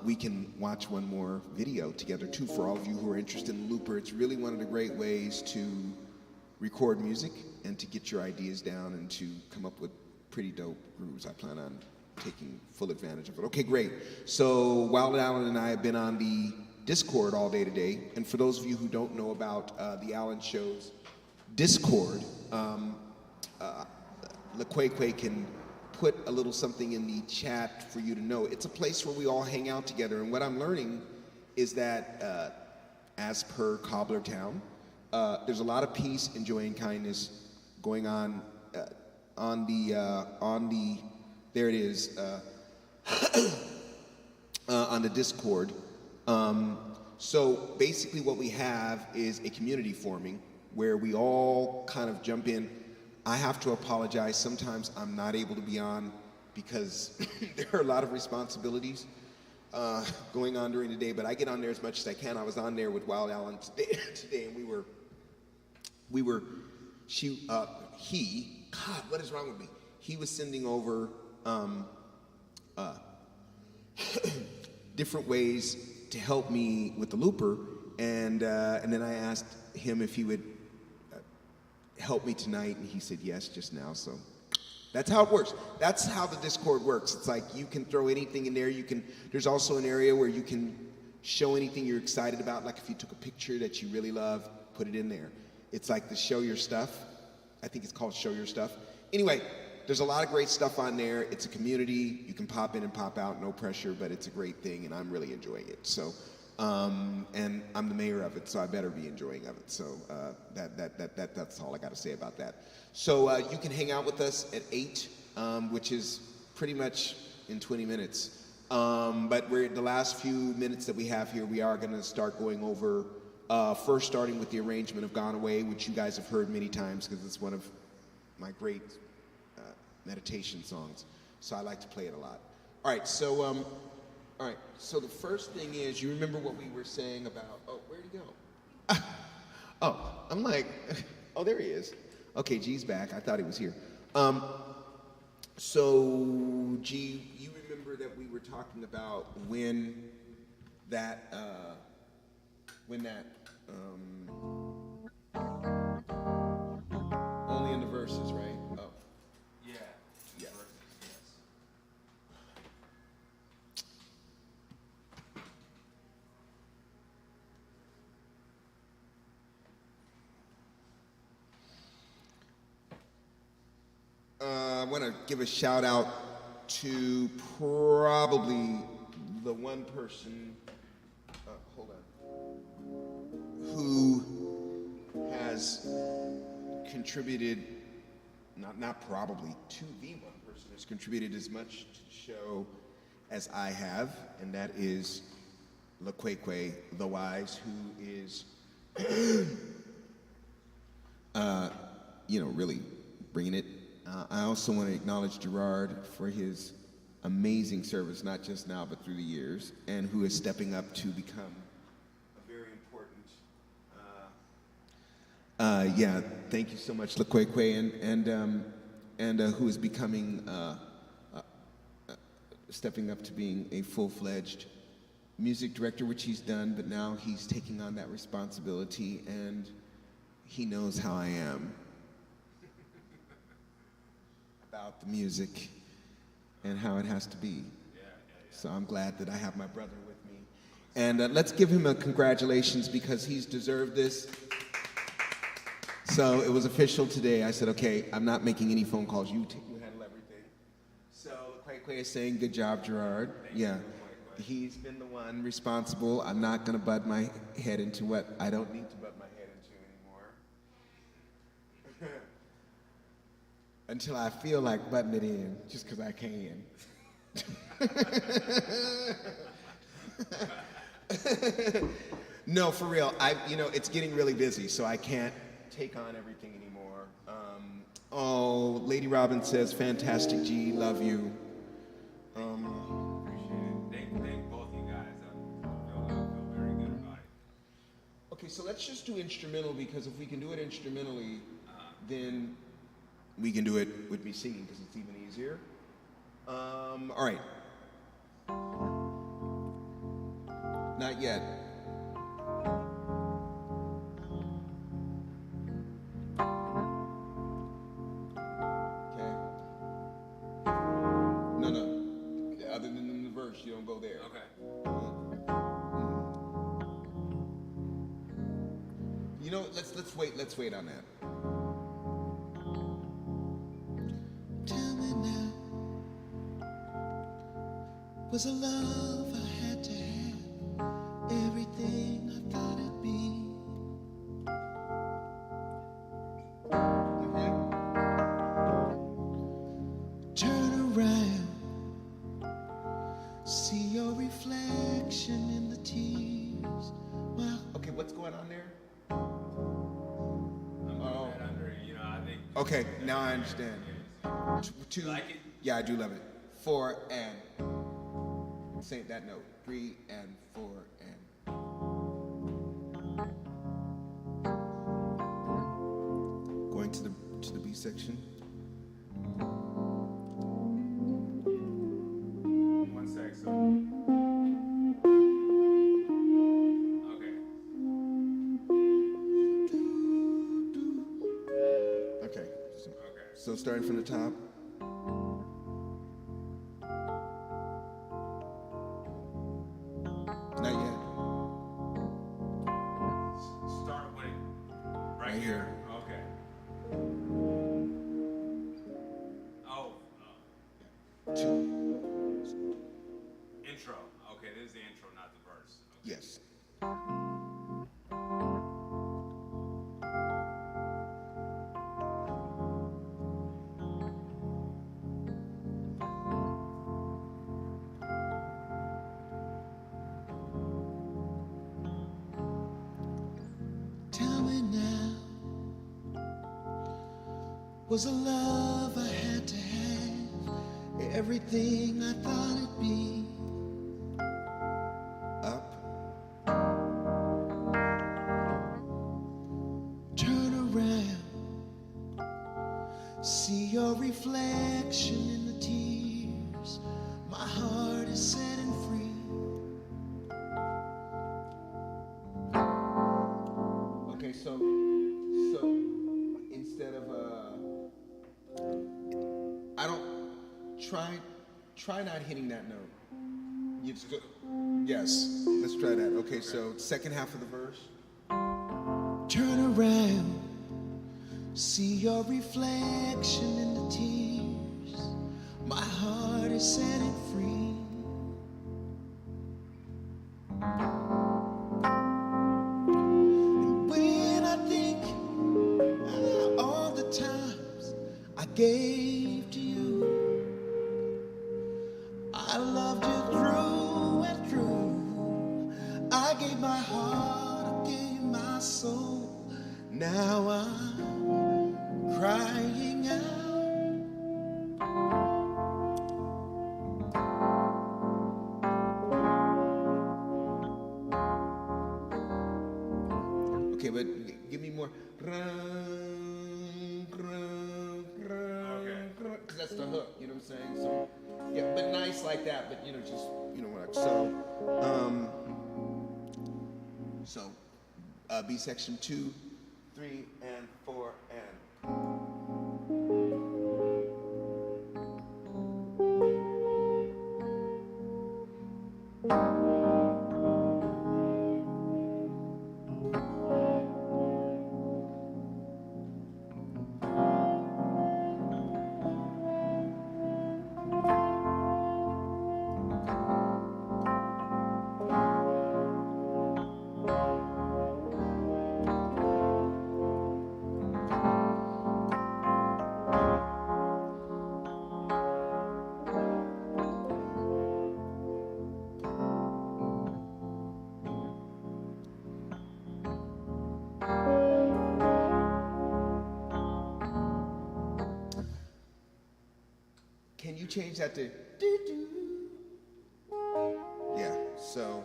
we can watch one more video together too for all of you who are interested in Looper. It's really one of the great ways to record music and to get your ideas down and to come up with pretty dope grooves. I plan on taking full advantage of it. Okay, great. So Wild Allen and I have been on the Discord all day today. And for those of you who don't know about the Allen Show's Discord, LaQuay can put a little something in the chat for you to know. It's a place where we all hang out together. And what I'm learning is that as per Cobbler Town, there's a lot of peace and joy and kindness going on there it is, on the Discord. So basically what we have is a community forming where we all kind of jump in. I have to apologize. Sometimes I'm not able to be on because there are a lot of responsibilities going on during the day, but I get on there as much as I can. I was on there with Wild Allen today, and God, what is wrong with me? He was sending over different ways to help me with the looper, and then I asked him if he would help me tonight, and he said yes just now. So that's how it works. That's how the Discord works. It's like you can throw anything in there. There's also an area where you can show anything you're excited about. Like if you took a picture that you really love, put it in there. It's like the Show Your Stuff. I think it's called Show Your Stuff. Anyway, there's a lot of great stuff on there. It's a community. You can pop in and pop out, no pressure, but it's a great thing, and I'm really enjoying it. So, and I'm the mayor of it, so I better be enjoying of it. So that's all I got to say about that. So you can hang out with us at 8, which is pretty much in 20 minutes. But we're the last few minutes that we have here, we are going to start going over, first starting with the arrangement of Gone Away, which you guys have heard many times because it's one of my great meditation songs, so I like to play it a lot. All right, so the first thing is, you remember what we were saying about, where'd he go? I'm like, there he is. Okay, G's back. I thought he was here. So, G, you remember that we were talking about when that only in the verses, right? Yeah. I want to give a shout out to probably the one person, who has contributed, not probably, to the one person who's contributed as much to the show as I have, and that is LaQuay, the Wise, who is, really bringing it. I also want to acknowledge Gerard for his amazing service, not just now, but through the years, and who is stepping up to become a very important, thank you so much, LaQuay, and who is becoming, stepping up to being a full-fledged music director, which he's done, but now he's taking on that responsibility, and he knows how I am about the music and how it has to be. So I'm glad that I have my brother with me. And let's give him a congratulations because he's deserved this. So it was official today. I said, okay, I'm not making any phone calls. You handle everything. So Quay is saying, good job, Gerard. Yeah. He's been the one responsible. I'm not going to butt my head into what I don't need to butt my head into anymore. Until I feel like butting it in, just because I can. No, for real. It's getting really busy, so I can't take on everything anymore. Lady Robin says, fantastic, G, love you. Appreciate it. Thank both you guys. I feel very good about it. Okay, so let's just do instrumental, because if we can do it instrumentally, then we can do it with me singing, because it's even easier. All right. Not yet. Okay. No. Other than in the verse, you don't go there. Okay. Let's wait on that. Tell me now, was a love I had to have, everything I thought it'd be. Turn around, see your reflection in the tears. Well, okay, what's going on there? I think. Okay, now I understand. Two. You like it? Yeah, I do love it. 4 and. Say that note. 3 and 4 and. Going to the B section. One sec. So. Okay. Okay. So starting from the top. Not yet. Start with right Right here. here. Okay. Oh. 2. Intro. Okay, this is the intro, not the verse. Okay. Yes. Tell me now, was a love I had to have, everything I thought it'd be. Up, turn around, see your reflection in the tears. My heart is setting free. Okay, so instead of I don't try not hitting that note. You just go, yes, let's try that. Okay, so second half of the verse. Turn around, see your reflection in the tears. My heart is setting free. And when I think all the times I gave to you, I loved you through and through. I gave my heart, I gave my soul. Now I'm crying out. Okay, but give me more. Because that's the hook, you know what I'm saying? So, yeah, but nice like that, but just, what. So, B section 2, 3, and 4, and. Can you change that to do-do? Yeah, so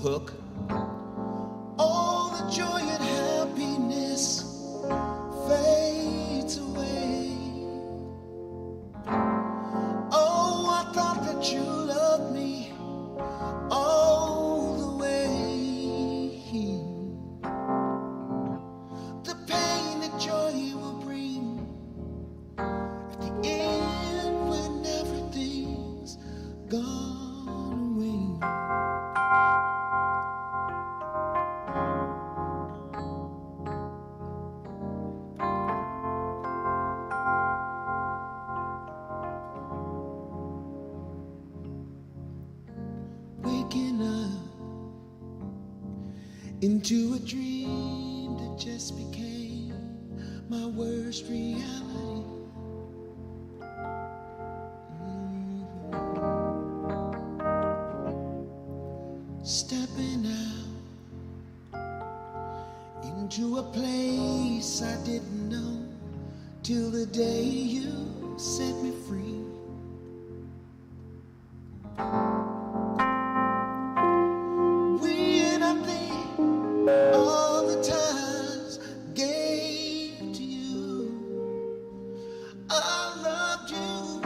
hook. All the joy and happiness fades away. Oh, I thought that you loved me all the way. The pain that joy will bring at the end when everything's gone away. Waking up into a dream that just became my worst reality. Stepping out into a place I didn't know till the day you set me free. When I think all the times gave to you, I loved you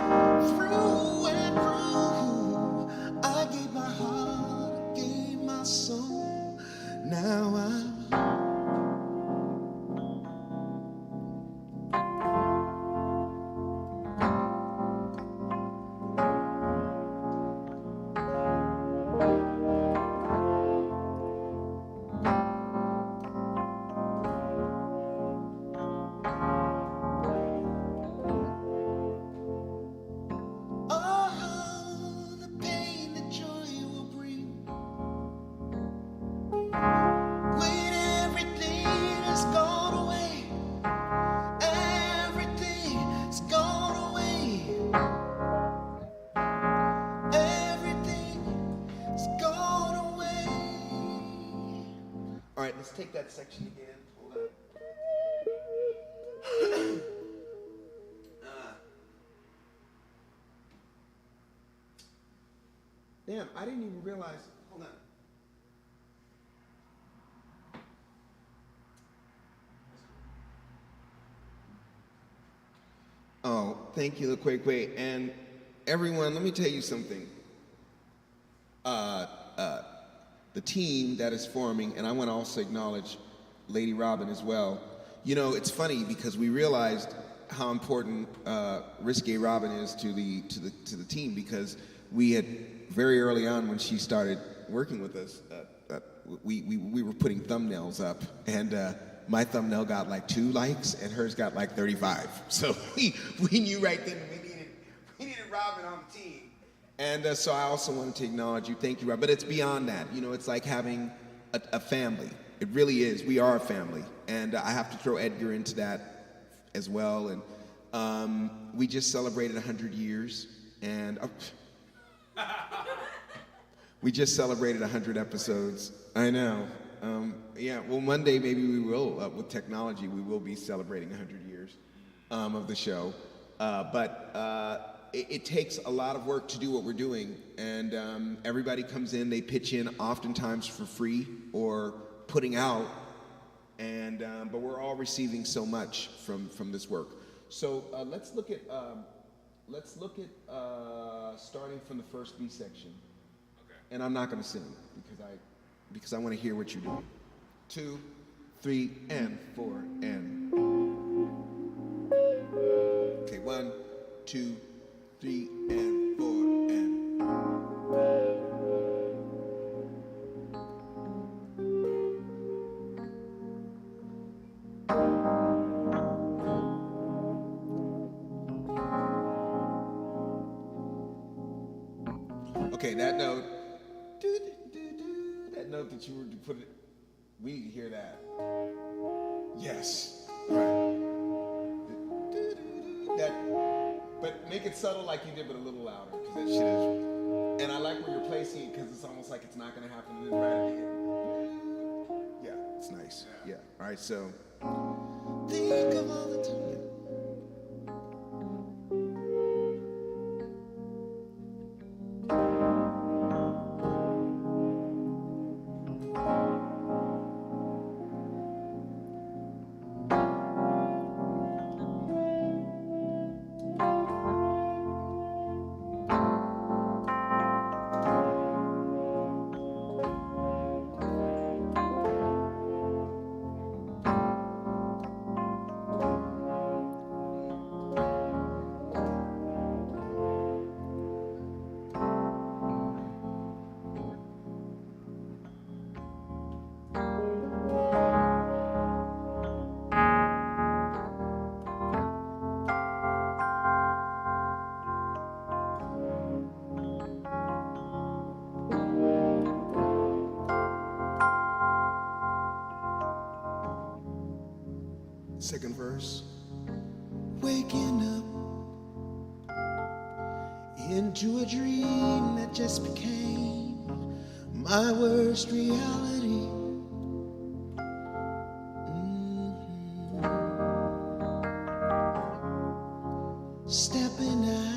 through and through. I gave my heart, I gave my soul. Now I'm the pain that joy will bring when everything has gone away. Everything's gone away. Everything's gone away. All right, let's take that section again. Hold on. Damn, I didn't even realize. Hold on. Oh, thank you, LaQuay. And everyone, let me tell you something. The team that is forming, and I want to also acknowledge Lady Robin as well. You know, it's funny because we realized how important Risque Robin is to the team, because we had very early on when she started working with us, we were putting thumbnails up, and my thumbnail got like 2 likes and hers got like 35. So we knew right then we needed Robin on the team. And so I also wanted to acknowledge you. Thank you, Robin. But it's beyond that. You know, it's like having a family. It really is. We are a family. And I have to throw Edgar into that as well. And we just celebrated 100 years. And we just celebrated 100 episodes. I know. Yeah, well, Monday maybe we will, with technology, we will be celebrating 100 years of the show. But it takes a lot of work to do what we're doing. And everybody comes in, they pitch in oftentimes for free or putting out. And but we're all receiving so much from this work. So let's look at starting from the first B section. Okay. And I'm not going to sing because I want to hear what you're doing. 2, 3, and 4, and. Okay, 1, 2, 3, and 4, and. Okay, that note. That note that you were to put it, we need to hear that. Yes. Right. That, but make it subtle like you did, but a little louder, because that shit is. And I like where you're placing it, because it's almost like it's not going to happen, and then right at the end. Yeah, it's nice. Yeah. All right, so. Think of all the time. verse. Waking up into a dream that just became my worst reality. Stepping out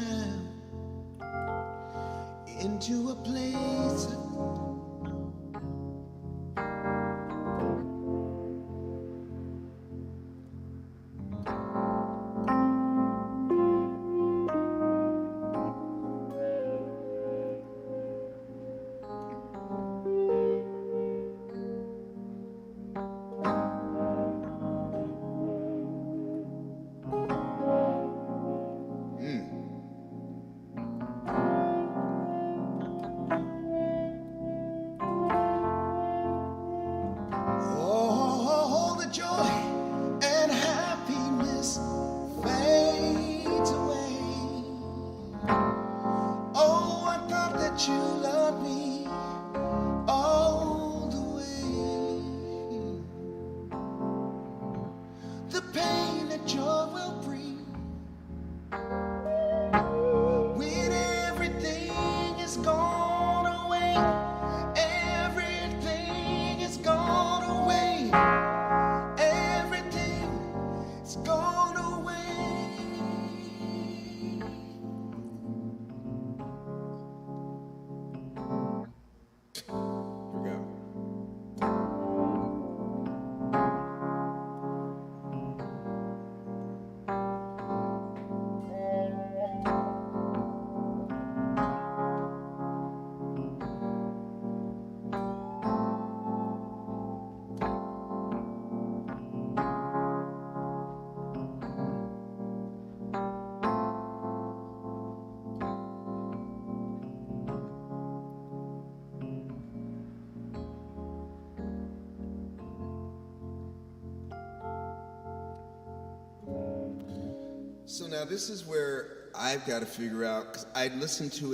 into a place So now this is where I've got to figure out, because I listened to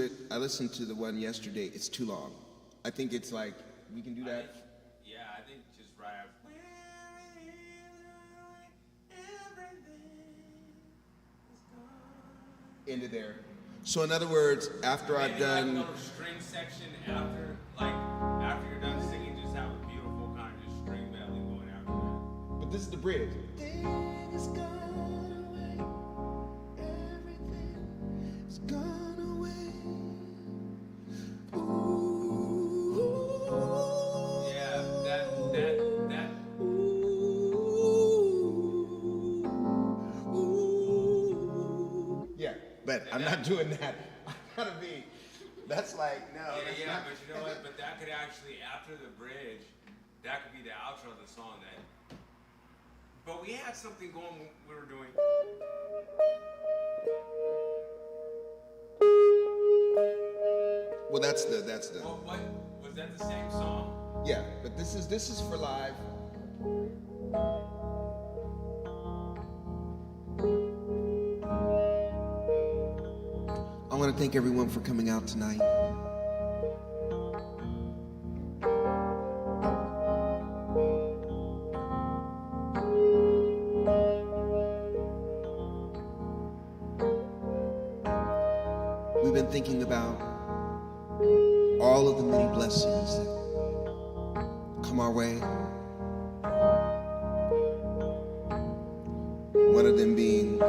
the one yesterday. It's too long. I think it's like, we can do that? I think just right after. Into there. So in other words, after I've done... Like a little string section after, after you're done singing, just have a beautiful kind of just string medley going after that. But this is the bridge. But I'm not doing that. I gotta be. That's like no. But you know what? But that could actually, after the bridge, that could be the outro of the song. But we had something going. We were doing. Well, that's the. Well, what was that? The same song? Yeah, but this is for live. I want to thank everyone for coming out tonight. We've been thinking about all of the many blessings that come our way. One of them being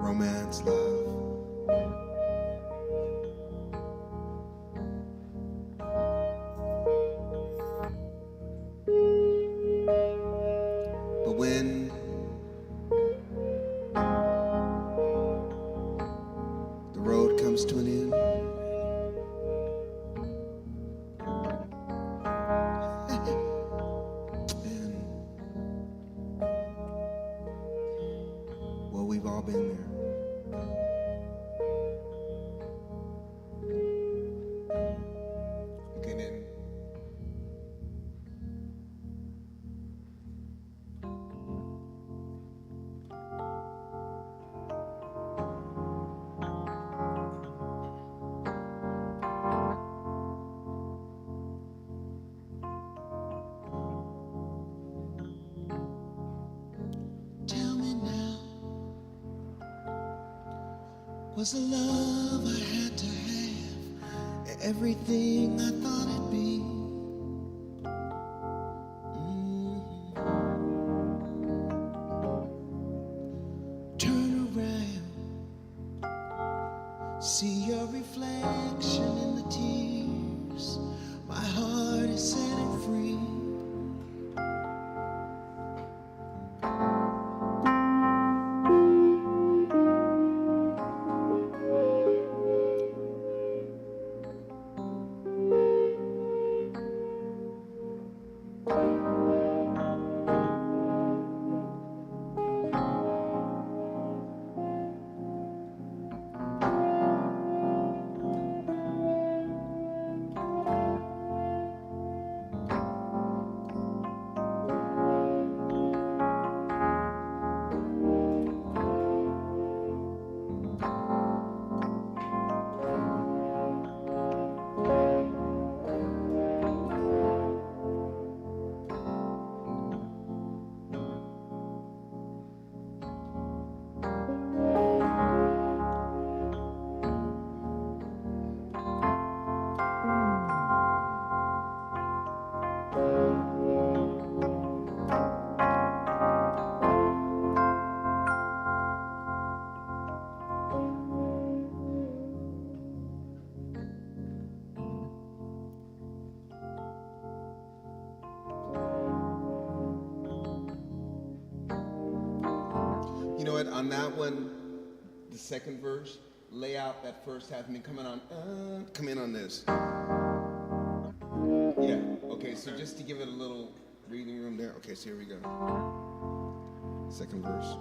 romance, love. But when the road comes to an end, and well, we've all been there. Okay, then. Was the love I had to have everything I thought it'd be? Turn around, see your reflection in the tears. My heart is setting free. You know what, on that one, the second verse, lay out that first half, and then come in on this. Yeah, okay, so just to give it a little breathing room there. Okay, so here we go. Second verse.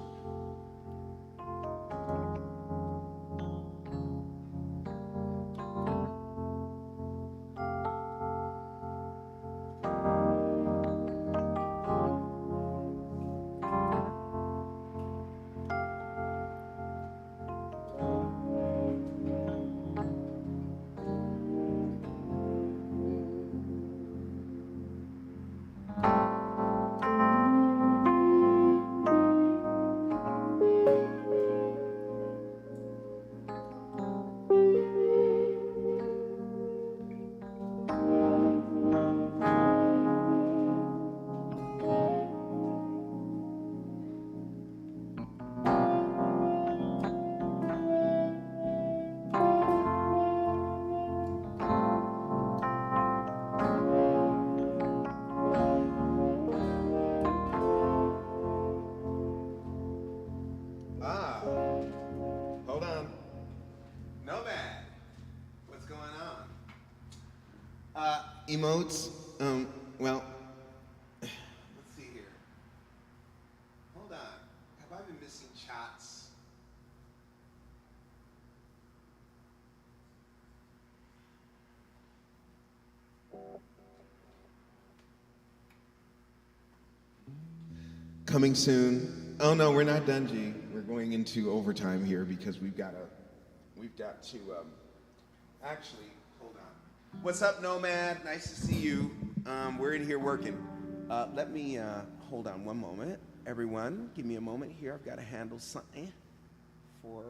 Hold on. Nomad, what's going on? Emotes, well, let's see here. Hold on. Have I been missing chats? Coming soon. Oh no, we're not done, G. We're going into overtime here because we've got to actually, hold on. What's up, Nomad? Nice to see you. We're in here working. Let me, hold on one moment. Everyone, give me a moment here. I've got to handle something for,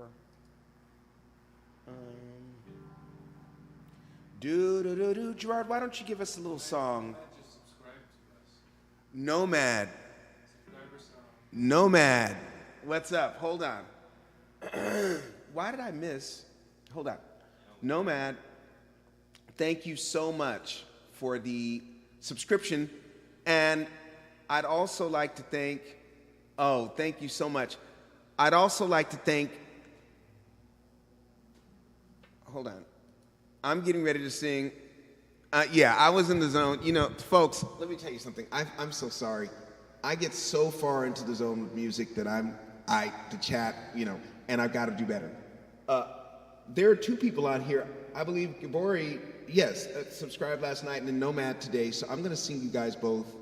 Gerard, why don't you give us a little song? Nomad. Nomad. What's up? Hold on. Why did I miss? Hold on. Nomad, thank you so much for the subscription. And I'd also like to thank, thank you so much. I'd also like to thank, hold on. I'm getting ready to sing. Yeah, I was in the zone. You know, folks, let me tell you something. I'm so sorry. I get so far into the zone with music that the chat, and I've got to do better. There are two people on here. I believe Gabori, yes, subscribed last night, and then Nomad today. So I'm going to sing you guys both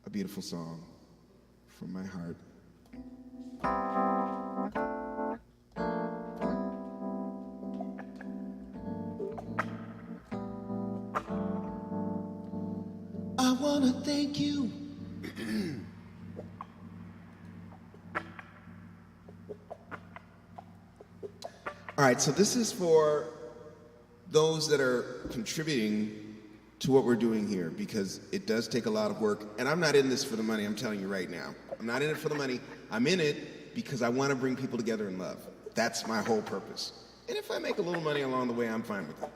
a beautiful song from my heart. I want to thank you. All right, so this is for those that are contributing to what we're doing here, because it does take a lot of work. And I'm not in this for the money, I'm telling you right now. I'm not in it for the money. I'm in it because I want to bring people together in love. That's my whole purpose. And if I make a little money along the way, I'm fine with it.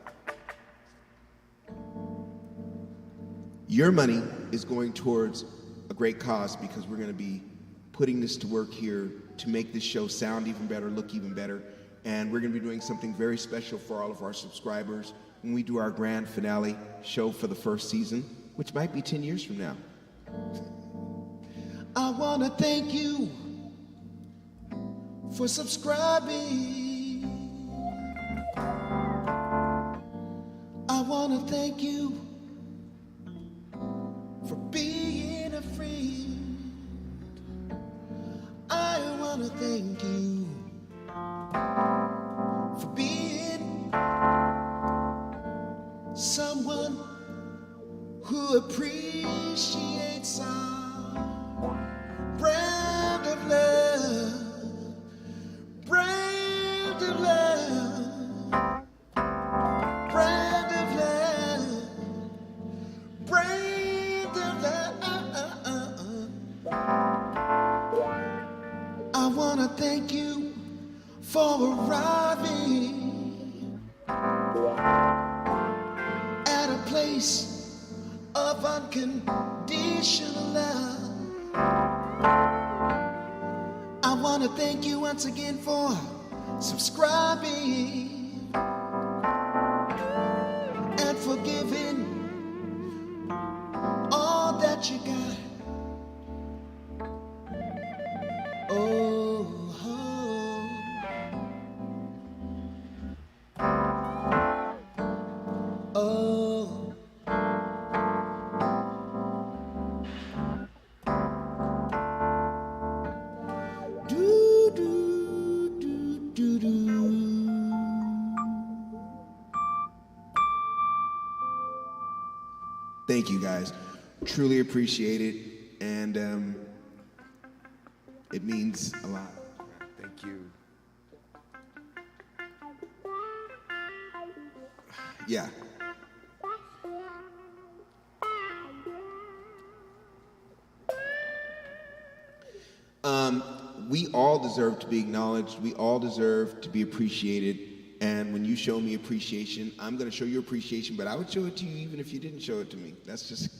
Your money is going towards a great cause, because we're going to be putting this to work here to make this show sound even better, look even better. And we're going to be doing something very special for all of our subscribers when we do our grand finale show for the first season, which might be 10 years from now. I want to thank you for subscribing. I want to thank you for being a friend. I want to thank you for being someone who appreciates our brand of love, brand of love, brand of love, brand of love. I want to thank you for arriving at a place of unconditional love. I want to thank you once again for subscribing and for giving all that you got. Oh, oh, oh. Do, do, do, do, do. Thank you, guys. Truly appreciate it. And it means a lot. Thank you. Yeah. We all deserve to be acknowledged. We all deserve to be appreciated. And when you show me appreciation, I'm going to show you appreciation, but I would show it to you even if you didn't show it to me. That's just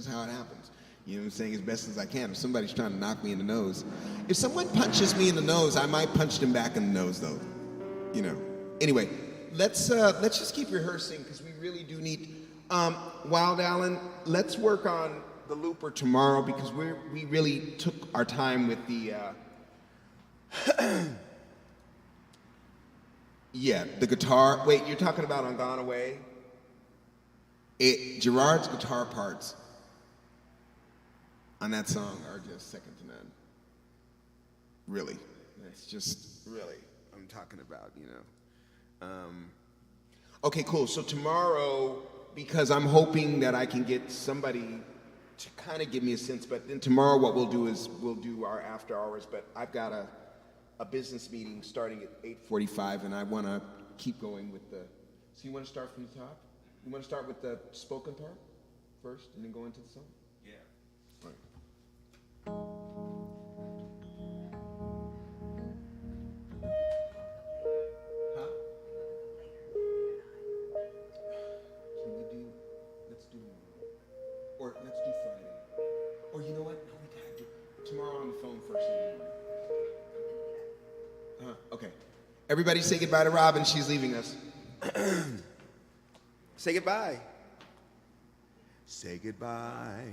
how it happens. You know what I'm saying? As best as I can. If somebody's trying to knock me in the nose, if someone punches me in the nose, I might punch them back in the nose, though. You know. Anyway, let's just keep rehearsing, because we really do need. Wild Allen, let's work on the looper tomorrow, because we really took our time with the. Yeah, the guitar. Wait, you're talking about on Gone Away? Gerard's guitar parts on that song are just second to none. Really. That's just really, I'm talking about, you know. Okay, cool. So tomorrow, because I'm hoping that I can get somebody to kind of give me a sense, but then tomorrow what we'll do is we'll do our after hours, but I've got a business meeting starting at 8:45, and I want to keep going with the, so you want to start from the top? You want to start with the spoken part first and then go into the song? Yeah. All right. Huh? Can we do, let's do tomorrow. Or let's do Friday. Or you know what? No, we gotta do tomorrow on the phone first thing in the morning. Okay. Everybody say goodbye to Robin. She's leaving us. Say goodbye. Say goodbye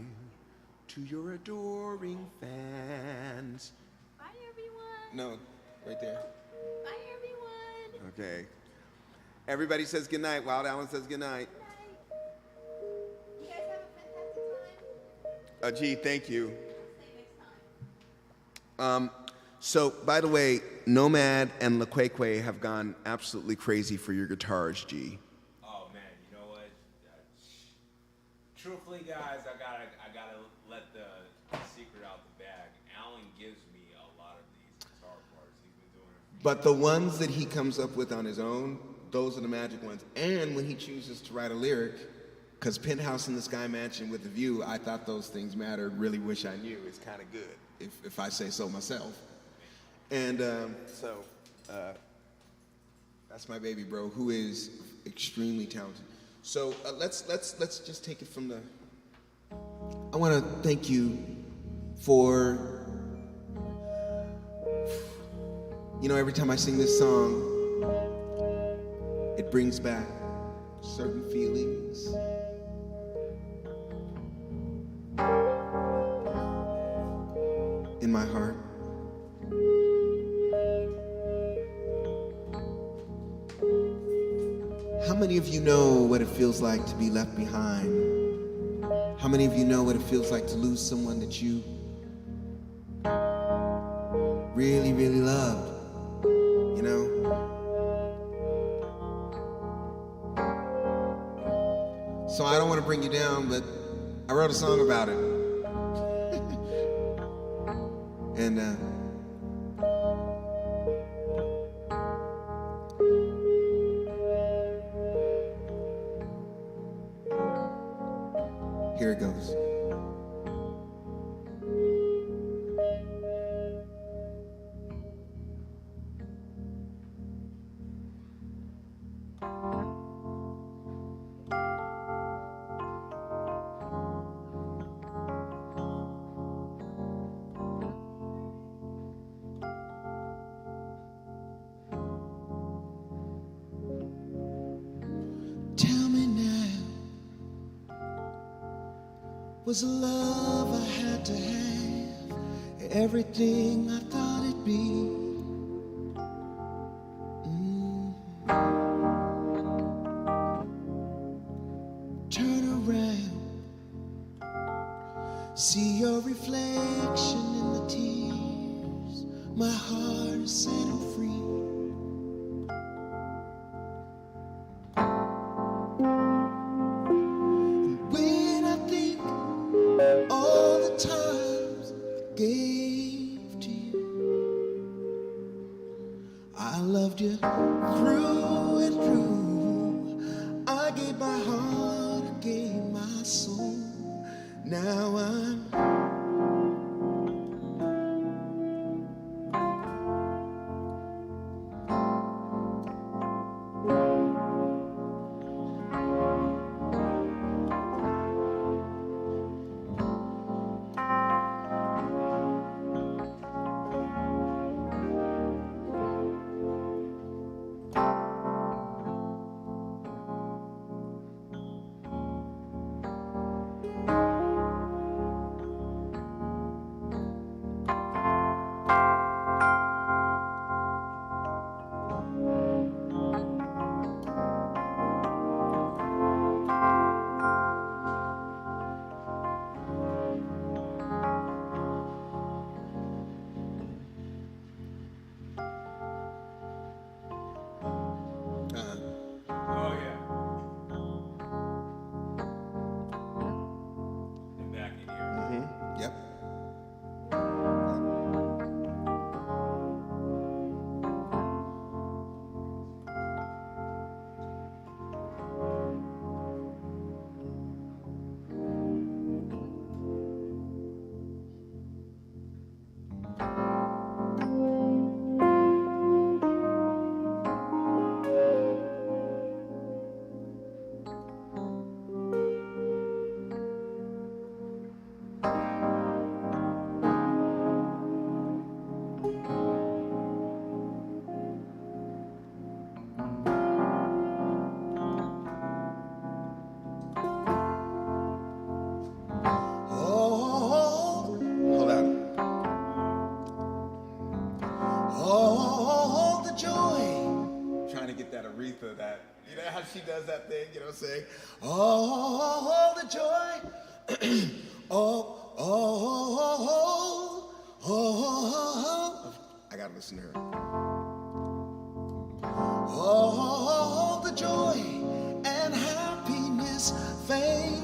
to your adoring fans. Bye, everyone. No, right there. Bye, everyone. Okay. Everybody says goodnight. Wild Allen says goodnight. Good night. You guys have a fantastic time. Gee, thank you. See you next time. So, by the way, Nomad and LaQueque have gone absolutely crazy for your guitars, G. Oh man, you know what? Truthfully, guys, I gotta let the secret out the bag. Alan gives me a lot of these guitar parts. He's been doing it for But the ones that he comes up with on his own, those are the magic ones. And when he chooses to write a lyric, because Penthouse in the Sky Mansion with a View, I thought those things mattered, really wish I knew. It's kind of good, if I say so myself. And that's my baby bro, who is extremely talented. So let's just take it from the. I want to thank you for. You know, every time I sing this song, it brings back certain feelings. In my heart. How many of you know what it feels like to be left behind? How many of you know what it feels like to lose someone that you really, really loved? You know? So I don't want to bring you down, but I wrote a song about it. And here it goes. Tell me now, was the love I had to have everything I thought it'd be? Turn around, see your reflection in the tears. My heart is setting free. All the times I gave to you, I loved you through and through. I gave my heart, I gave my soul. Now I'm Oh yeah. And back in here. Yep. Hold on. Oh, the joy. Trying to get that Aretha, that, you know how she does that thing, you know what I'm saying? Oh, the joy. Oh. I gotta listen to her. Oh, the joy and happiness fade.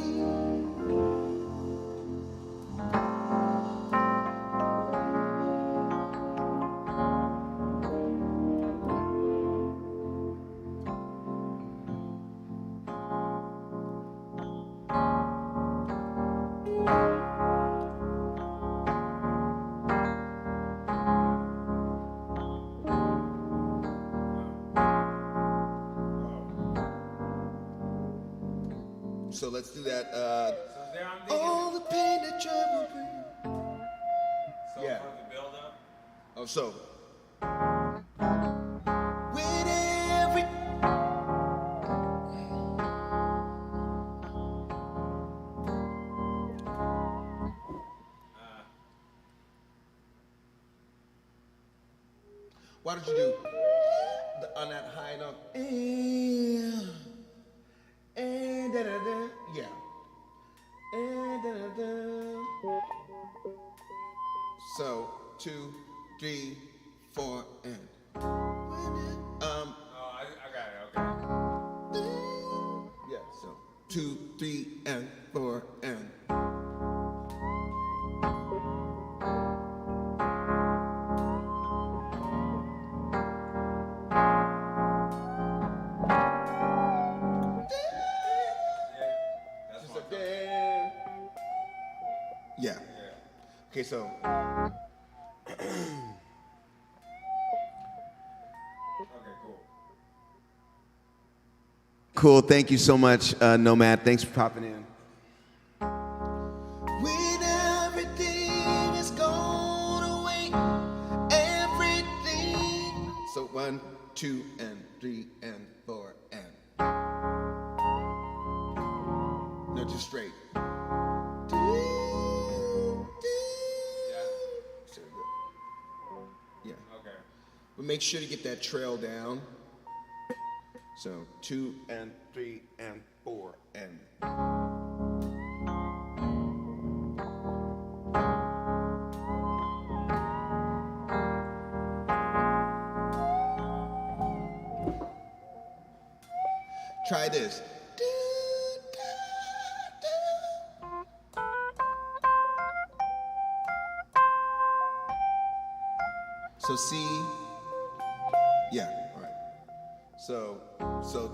So let's do that. So there I'm thinking. All the pain that trouble bring. So Yeah. for the build up. Oh, so. When every. Why don't you do on that high note? And da da da. Yeah. And da da da. So 2, 3, 4, and. Oh, I got it. Okay. Yeah. So 2, 3, and 4, and. That's Just what like that. Yeah. Okay, so. Okay, cool. Cool. Thank you so much, Nomad. Thanks for popping in. When everything is gone away, everything. So 1, 2, and 3, and 4, and. No, just straight. Yeah. Okay. But make sure to get that trail down. So 2, and 3, and 4, and. Try this. So C, yeah, all right. So, so,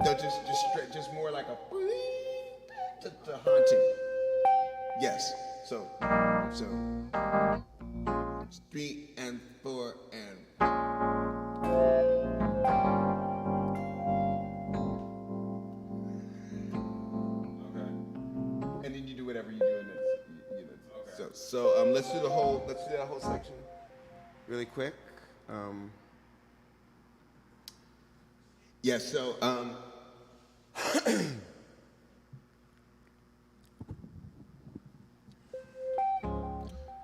no, just straight, just more like a the haunting. Yes. So, 3 and 4 and. Okay. And then you do whatever you do in this. Okay. So let's do that whole section really quick. Yeah, so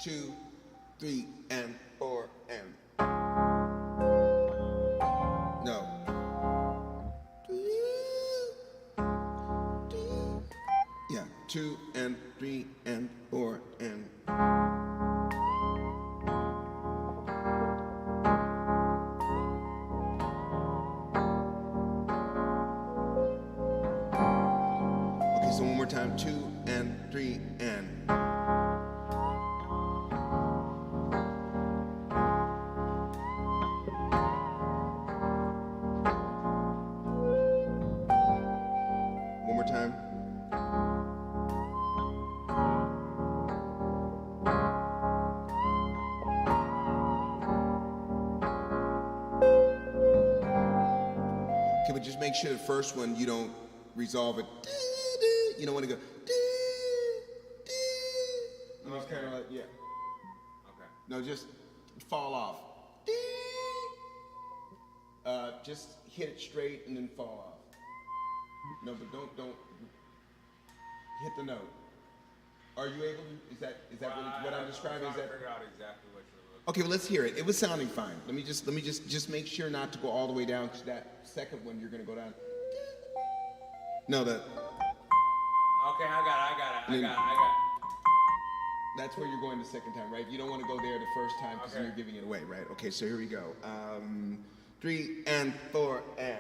2, 3, and 4, and. No. Yeah, 2 and 3 and 4 and. Okay, so one more time, 2 and 3 and. One more time. Okay, but just make sure the first one you don't resolve it. You don't want to go. You know, it's kind of like, yeah. Okay. No, just fall off. Just hit it straight and then fall off. No, but don't hit the note. Are you able to? Is that what I'm describing? Is that? Figure out exactly what you're looking. Okay, well, let's hear it. It was sounding fine. Let me just make sure not to go all the way down, because that second one you're gonna go down. No, Okay, I got it. that's where you're going the second time, right? You don't want to go there the first time because Okay. you're giving it away, right? Okay, so here we go. 3 and 4 and.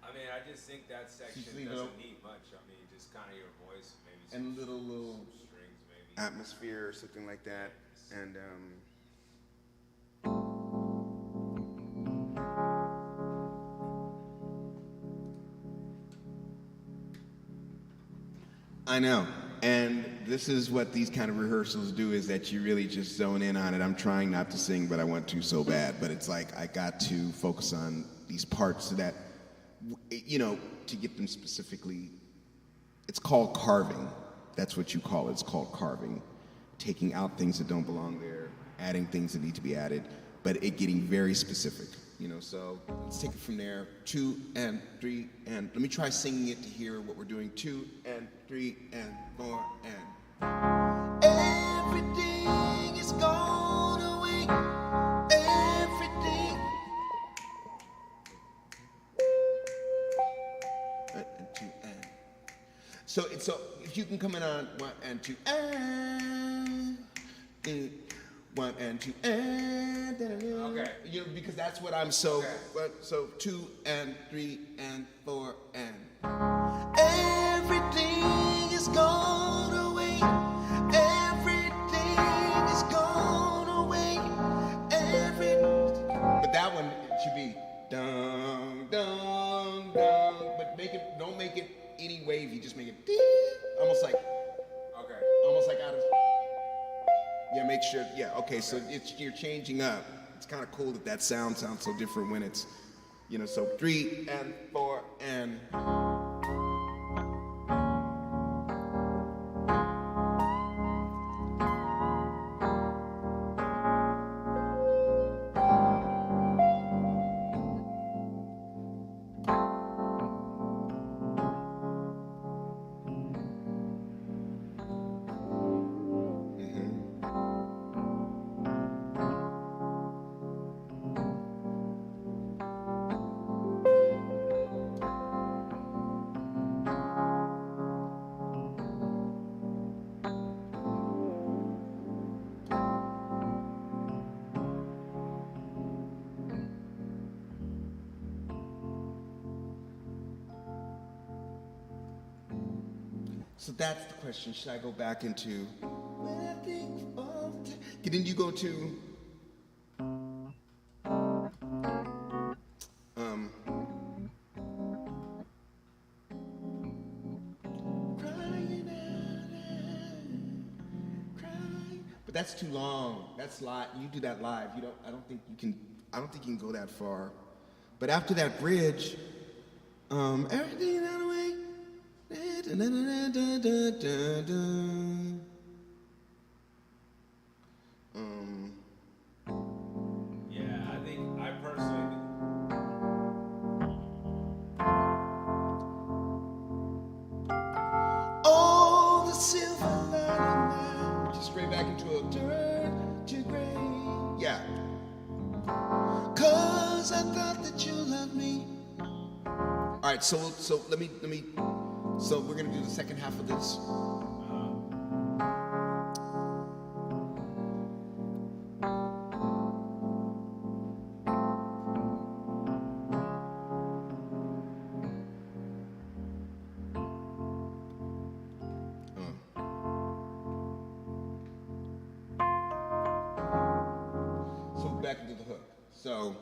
I mean, I just think that section Just leave it doesn't open. need much. I mean, just kind of your voice, maybe And some little strings, maybe. atmosphere or something like that. And I know. And this is what these kind of rehearsals do, is that you really just zone in on it. I'm trying not to sing, but I want to so bad. But it's like I got to focus on these parts so that, you know, to get them specifically. It's called carving. That's what you call it. It's called carving. Taking out things that don't belong there, adding things that need to be added, but it getting very specific. You know, so let's take it from there. 2 and 3 and let me try singing it to hear what we're doing. 2 and 3 and 4 and everything is gone away. Everything. And 2 and so if you can come in on 1 and 2 and 1 and 2 and Okay. You know, because that's what I'm so. Okay. But so 2 and 3 and 4 and everything is gone away. Everything is gone away. But that one it should be dum dum dum. But don't make it any wavy. Just make it ding, almost like out of. Yeah, make sure. Yeah, okay. So you're changing up. It's kind of cool that sound sounds so different when it's, you know. So 3 and 4 and. So that's the question. Should I go back into? Didn't you go to? But that's too long. That's live. You do that live. You don't. I don't think you can. I don't think you can go that far. But after that bridge, everything that way. Yeah, I think I personally. All the silver lining now. Just straight back into a dirt to gray. Yeah. 'Cause I thought that you loved me. All right, so let me. So we're gonna do the second half of this. So back into the hook. So.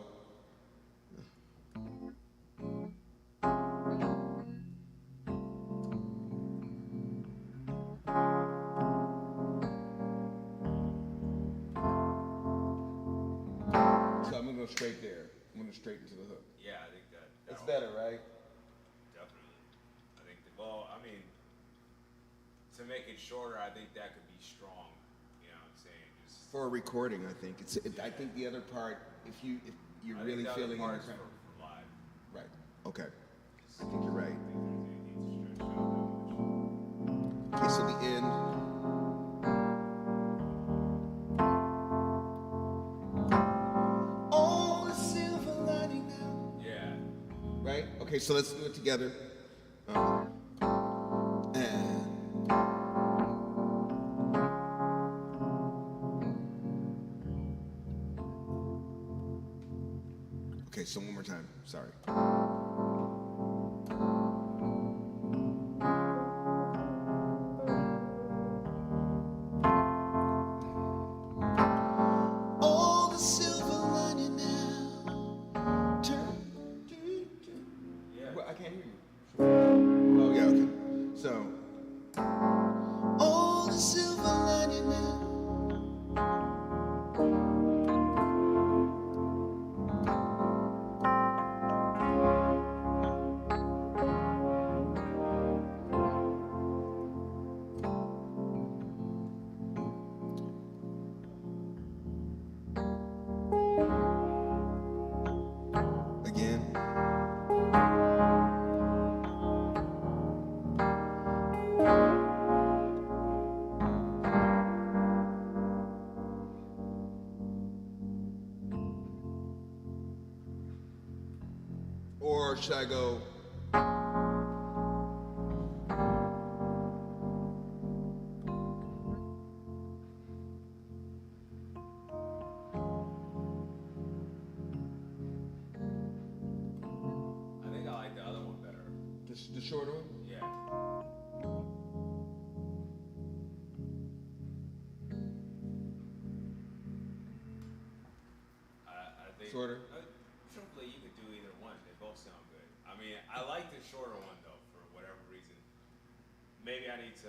So I'm gonna go straight there. I'm gonna go straight into the hook. Yeah, I think It's that'll- better, right? Definitely. I think. Well, I mean, to make it shorter, I think that could be strong. You know what I'm saying? Just. For a recording, I think I think the other part, if you're I think really the other feeling it, part's for live. right? Okay, I think you're right. I think there's any need to stretch out that much. Okay, so the end. All the silver lining now. Yeah. Right? Okay, so let's do it together. And okay, so one more time. Sorry. can't hear you. Oh, yeah, okay. So, all the silver lining now. Again. Or should I go? I think I like the other one better. The shorter one? Yeah. I think. Shorter? Truthfully, you could do either one. They both sound good. I mean, I like the shorter one though, for whatever reason. Maybe I need to.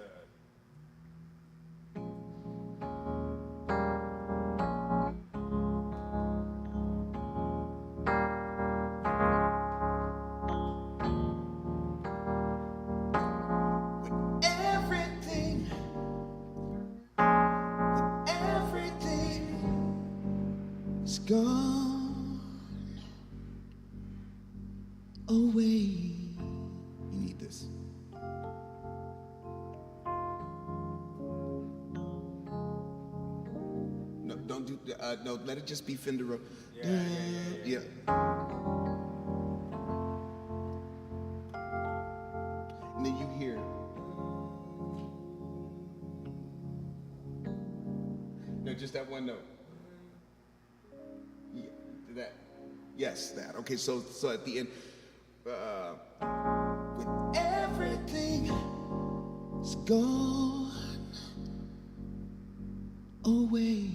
Everything is gone away. You need this. No, don't do. No, let it just be Fender. Yeah. And then you hear. No, just that one note. Yeah, that. Yes, that. Okay, so at the end, when everything is gone away.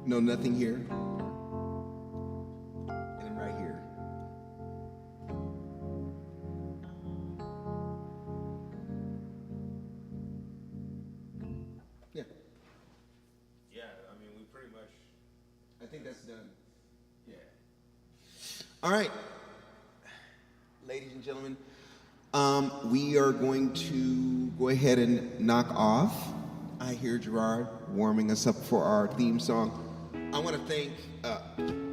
No, nothing here. And then right here. Yeah, Yeah, I mean, we pretty much. I think that's done. Yeah. All right, ladies and gentlemen, we are going to go ahead and knock off. I hear Gerard warming us up for our theme song. I want to thank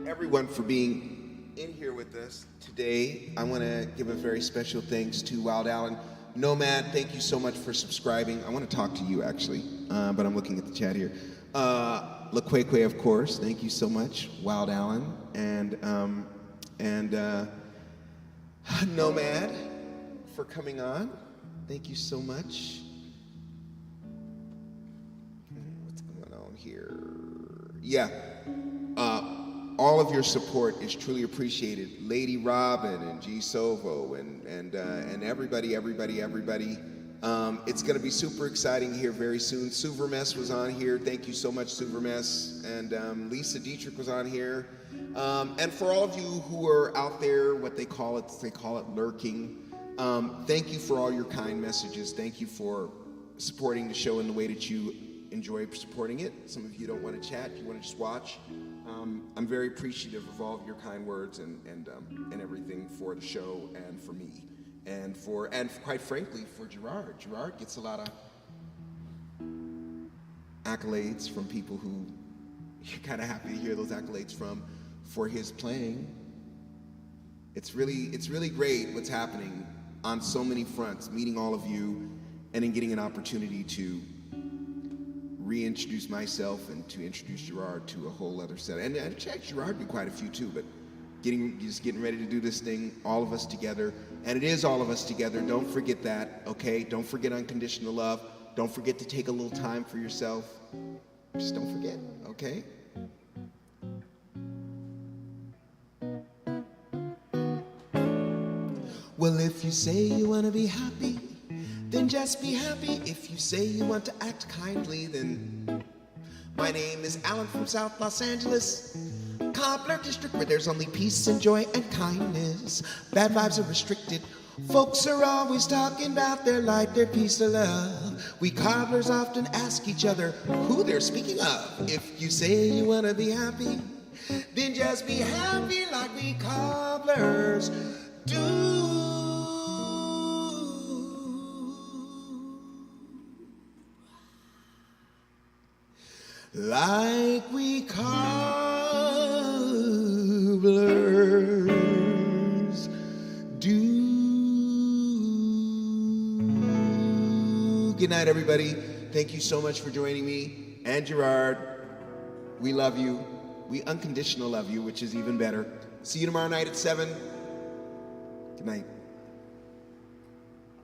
everyone for being in here with us today. I want to give a very special thanks to Wild Allen. Nomad, thank you so much for subscribing. I want to talk to you actually, but I'm looking at the chat here. LaQuaque, of course, thank you so much. Wild Allen and Nomad for coming on. Thank you so much. What's going on here? Yeah, all of your support is truly appreciated. Lady Robin and G Sovo and everybody. It's going to be super exciting here very soon. Suvermess was on here. Thank you so much, Suvermess. And Lisa Dietrich was on here. And for all of you who are out there, what they call it lurking. Thank you for all your kind messages. Thank you for supporting the show in the way that you enjoy supporting it. Some of you don't want to chat, you want to just watch. I'm very appreciative of all of your kind words and everything for the show and for me. And quite frankly, for Gerard. Gerard gets a lot of accolades from people who you're kind of happy to hear those accolades from for his playing. It's really great what's happening on so many fronts, meeting all of you and then getting an opportunity to reintroduce myself and to introduce Gerard to a whole other set. And check Gerard did quite a few too, but getting ready to do this thing, all of us together. And it is all of us together. Don't forget that, okay? Don't forget unconditional love. Don't forget to take a little time for yourself. Just don't forget, okay? Well, if you say you want to be happy, then just be happy. If you say you want to act kindly, then My name is Alan from South Los Angeles, Cobbler District, where there's only peace and joy and kindness. Bad vibes are restricted. Folks are always talking about their light, their peace, their love. We cobblers often ask each other who they're speaking of. If you say you want to be happy, then just be happy like we cobblers do. Like we cobblers do. Good night, everybody. Thank you so much for joining me and Gerard. We love you. We unconditional love you, which is even better. See you tomorrow night at 7. Good night.